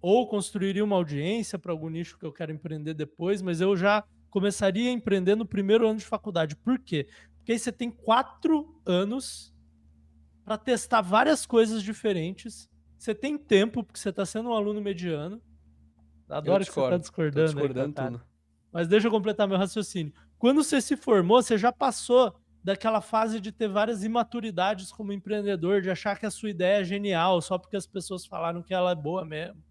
Ou construiria uma audiência para algum nicho que eu quero empreender depois, mas eu já começaria a empreender no primeiro ano de faculdade. Por quê? Porque aí você tem 4 anos para testar várias coisas diferentes. Você tem tempo, porque você está sendo um aluno mediano. Eu Adoro que você está discordo. Tô discordando aí com a discordando cara. tudo. Mas deixa eu completar meu raciocínio. Quando você se formou, você já passou daquela fase de ter várias imaturidades como empreendedor, de achar que a sua ideia é genial só porque as pessoas falaram que ela é boa mesmo.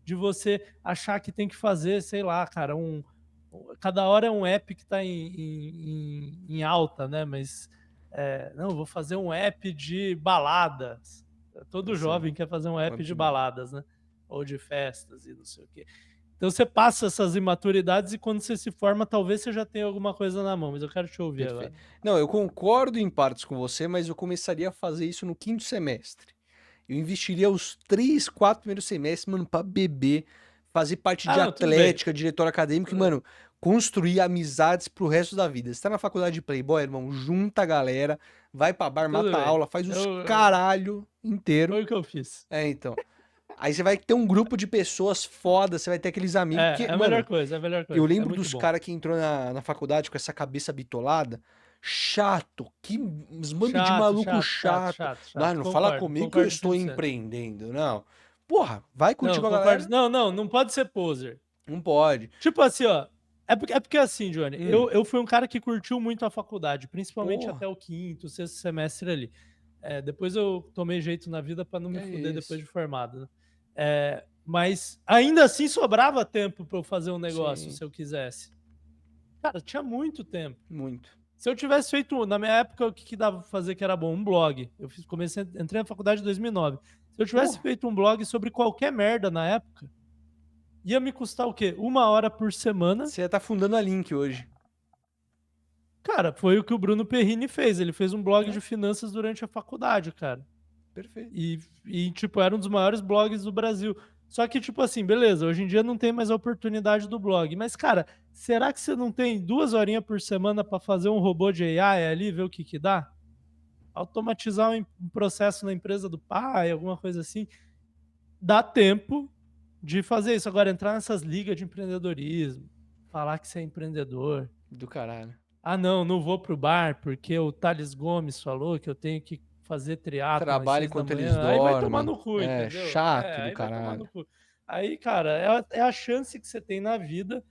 De você achar que tem que fazer, sei lá, cara, cada hora é um app que está em alta, né? Mas não, eu vou fazer um app de baladas. Todo Essa é jovem quer fazer um uma app de optimidade. baladas, né? Ou de festas e não sei o quê. Então você passa essas imaturidades e quando você se forma, talvez você já tenha alguma coisa na mão, mas eu quero te ouvir agora. Perfeito. Não, eu concordo em partes com você, mas eu começaria a fazer isso no quinto semestre. Eu investiria os 3, 4 primeiros semestres, mano, pra beber, fazer parte Ah, de não, tudo bem. atlética, diretor acadêmico e, Tudo bem. mano, construir amizades pro resto da vida. Você tá na faculdade de Playboy, irmão, junta a galera, vai pra bar, Tudo mata a bem. aula, faz os caralho inteiro. Foi o que eu fiz. Então. Aí você vai ter um grupo de pessoas fodas, você vai ter aqueles amigos, porque, É a melhor mano, coisa, é a melhor eu coisa. É lembro muito dos bom. caras que entrou na faculdade com essa cabeça bitolada, chato, que uns bando de Chato, maluco chato, chato, chato. chato, Não, chato. não fala Concordo, comigo que eu concordo estou 100%. empreendendo, não. Porra, vai curtir Não, com a concordo. galera? Não pode ser poser. Não pode. Tipo assim, ó. É porque assim, Johnny, Hum, eu fui um cara que curtiu muito a faculdade, principalmente porra. até o quinto, sexto semestre ali. Depois eu tomei jeito na vida pra não me É fuder depois isso. de formado, né? Mas ainda assim sobrava tempo pra eu fazer um negócio, Sim, se eu quisesse. Cara, tinha muito tempo. muito. Se eu tivesse feito, na minha época, o que dava pra fazer que era bom? Um blog. Entrei na faculdade em 2009. Se eu tivesse Porra, feito um blog sobre qualquer merda na época, ia me custar o quê? 1 hora por semana. você tá fundando a Link hoje. Cara, foi o que o Bruno Perrini fez. Ele fez um blog É, de finanças durante a faculdade, cara. perfeito. Tipo, era um dos maiores blogs do Brasil. Só que, tipo assim, beleza, hoje em dia não tem mais a oportunidade do blog. Mas, cara, será que você não tem 2 horinhas por semana pra fazer um robô de AI ali, ver o que dá? Automatizar um processo na empresa do pai, alguma coisa assim. Dá tempo de fazer isso. Agora, entrar nessas ligas de empreendedorismo, falar que você é empreendedor. Do caralho. Ah, não vou pro bar porque o Thales Gomes falou que eu tenho que fazer triatlo às Trabalha 6 da enquanto eles manhã. Aí vai tomar dormem. no cu, É, entendeu? chato do Aí vai tomar no caralho. cu. Aí, cara, é a chance que você tem na vida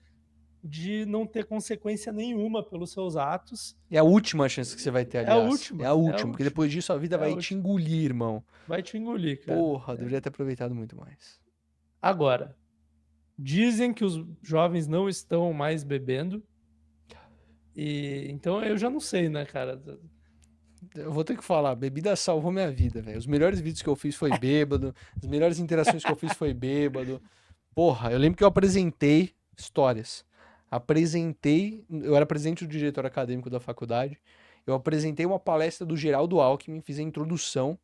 de não ter consequência nenhuma pelos seus atos. É a última chance que você vai ter, É a aliás. É a última, é a última, porque última, depois disso a vida é a vai te última. engolir, irmão. Vai te engolir, cara. Porra, deveria ter aproveitado muito mais. Agora, dizem que os jovens não estão mais bebendo. E então eu já não sei, né, cara? Eu vou ter que falar, bebida salvou minha vida, velho. Os melhores vídeos que eu fiz foi bêbado, as melhores interações que eu fiz foi bêbado. Porra, eu lembro que eu apresentei histórias. Eu era presidente do diretor acadêmico da faculdade. Eu apresentei uma palestra do Geraldo Alckmin, fiz a introdução.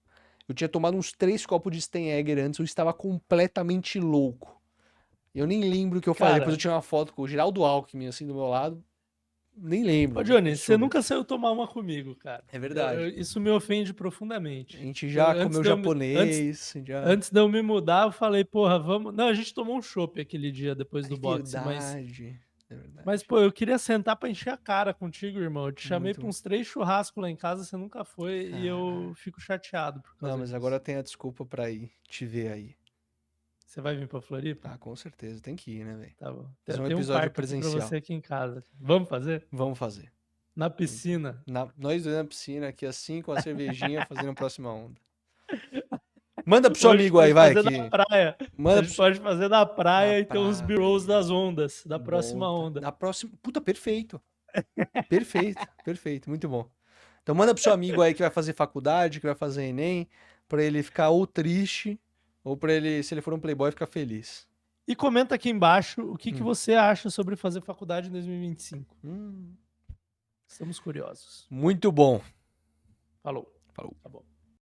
Eu tinha tomado uns 3 copos de Steinegger antes, eu estava completamente louco. Eu nem lembro o que eu falei. Depois eu Cara, tinha uma foto com o Geraldo Alckmin assim do meu lado. Nem lembro ô o que eu Johnny, você soube. nunca saiu tomar uma comigo, cara. É verdade. Isso me ofende A profundamente. gente Eu- já antes comeu de eu, me- antes, japonês, já. antes de eu me mudar, eu falei, porra, vamos. Não, a gente tomou um chopp aquele dia depois É do boxe, mas. verdade. É Mas, verdade. pô, eu queria sentar pra encher a cara contigo, irmão. Eu te chamei Muito pra bom. uns 3 churrascos lá em casa, você nunca foi, e eu Cara. fico chateado por Não, causa mas disso. agora tem a desculpa pra ir te ver aí. Você vai vir pra Floripa? Ah, com certeza. Tem que ir, né, velho? Tá bom. Fazer um Tem um episódio quarto aqui pra você presencial. aqui em casa. Vamos fazer? Vamos fazer. Na piscina. Nós dois na piscina aqui assim, com a cervejinha, fazendo a próxima onda. Manda pro seu Ou a gente amigo aí, pode vai, fazer na que. praia. A Manda pro gente seu... pode fazer na Na praia e ter uns B-rolls praia. das ondas, da Bom, próxima tá. onda. Na próxima. Puta, perfeito. Perfeito, perfeito. Muito bom. Então manda pro seu amigo aí que vai fazer faculdade, que vai fazer Enem, pra ele ficar ou triste, ou pra ele, se ele for um playboy, ficar feliz. E comenta aqui embaixo o que Hum. você acha sobre fazer faculdade em 2025. Hum. Estamos curiosos. Muito bom. Falou. Falou. Tá bom.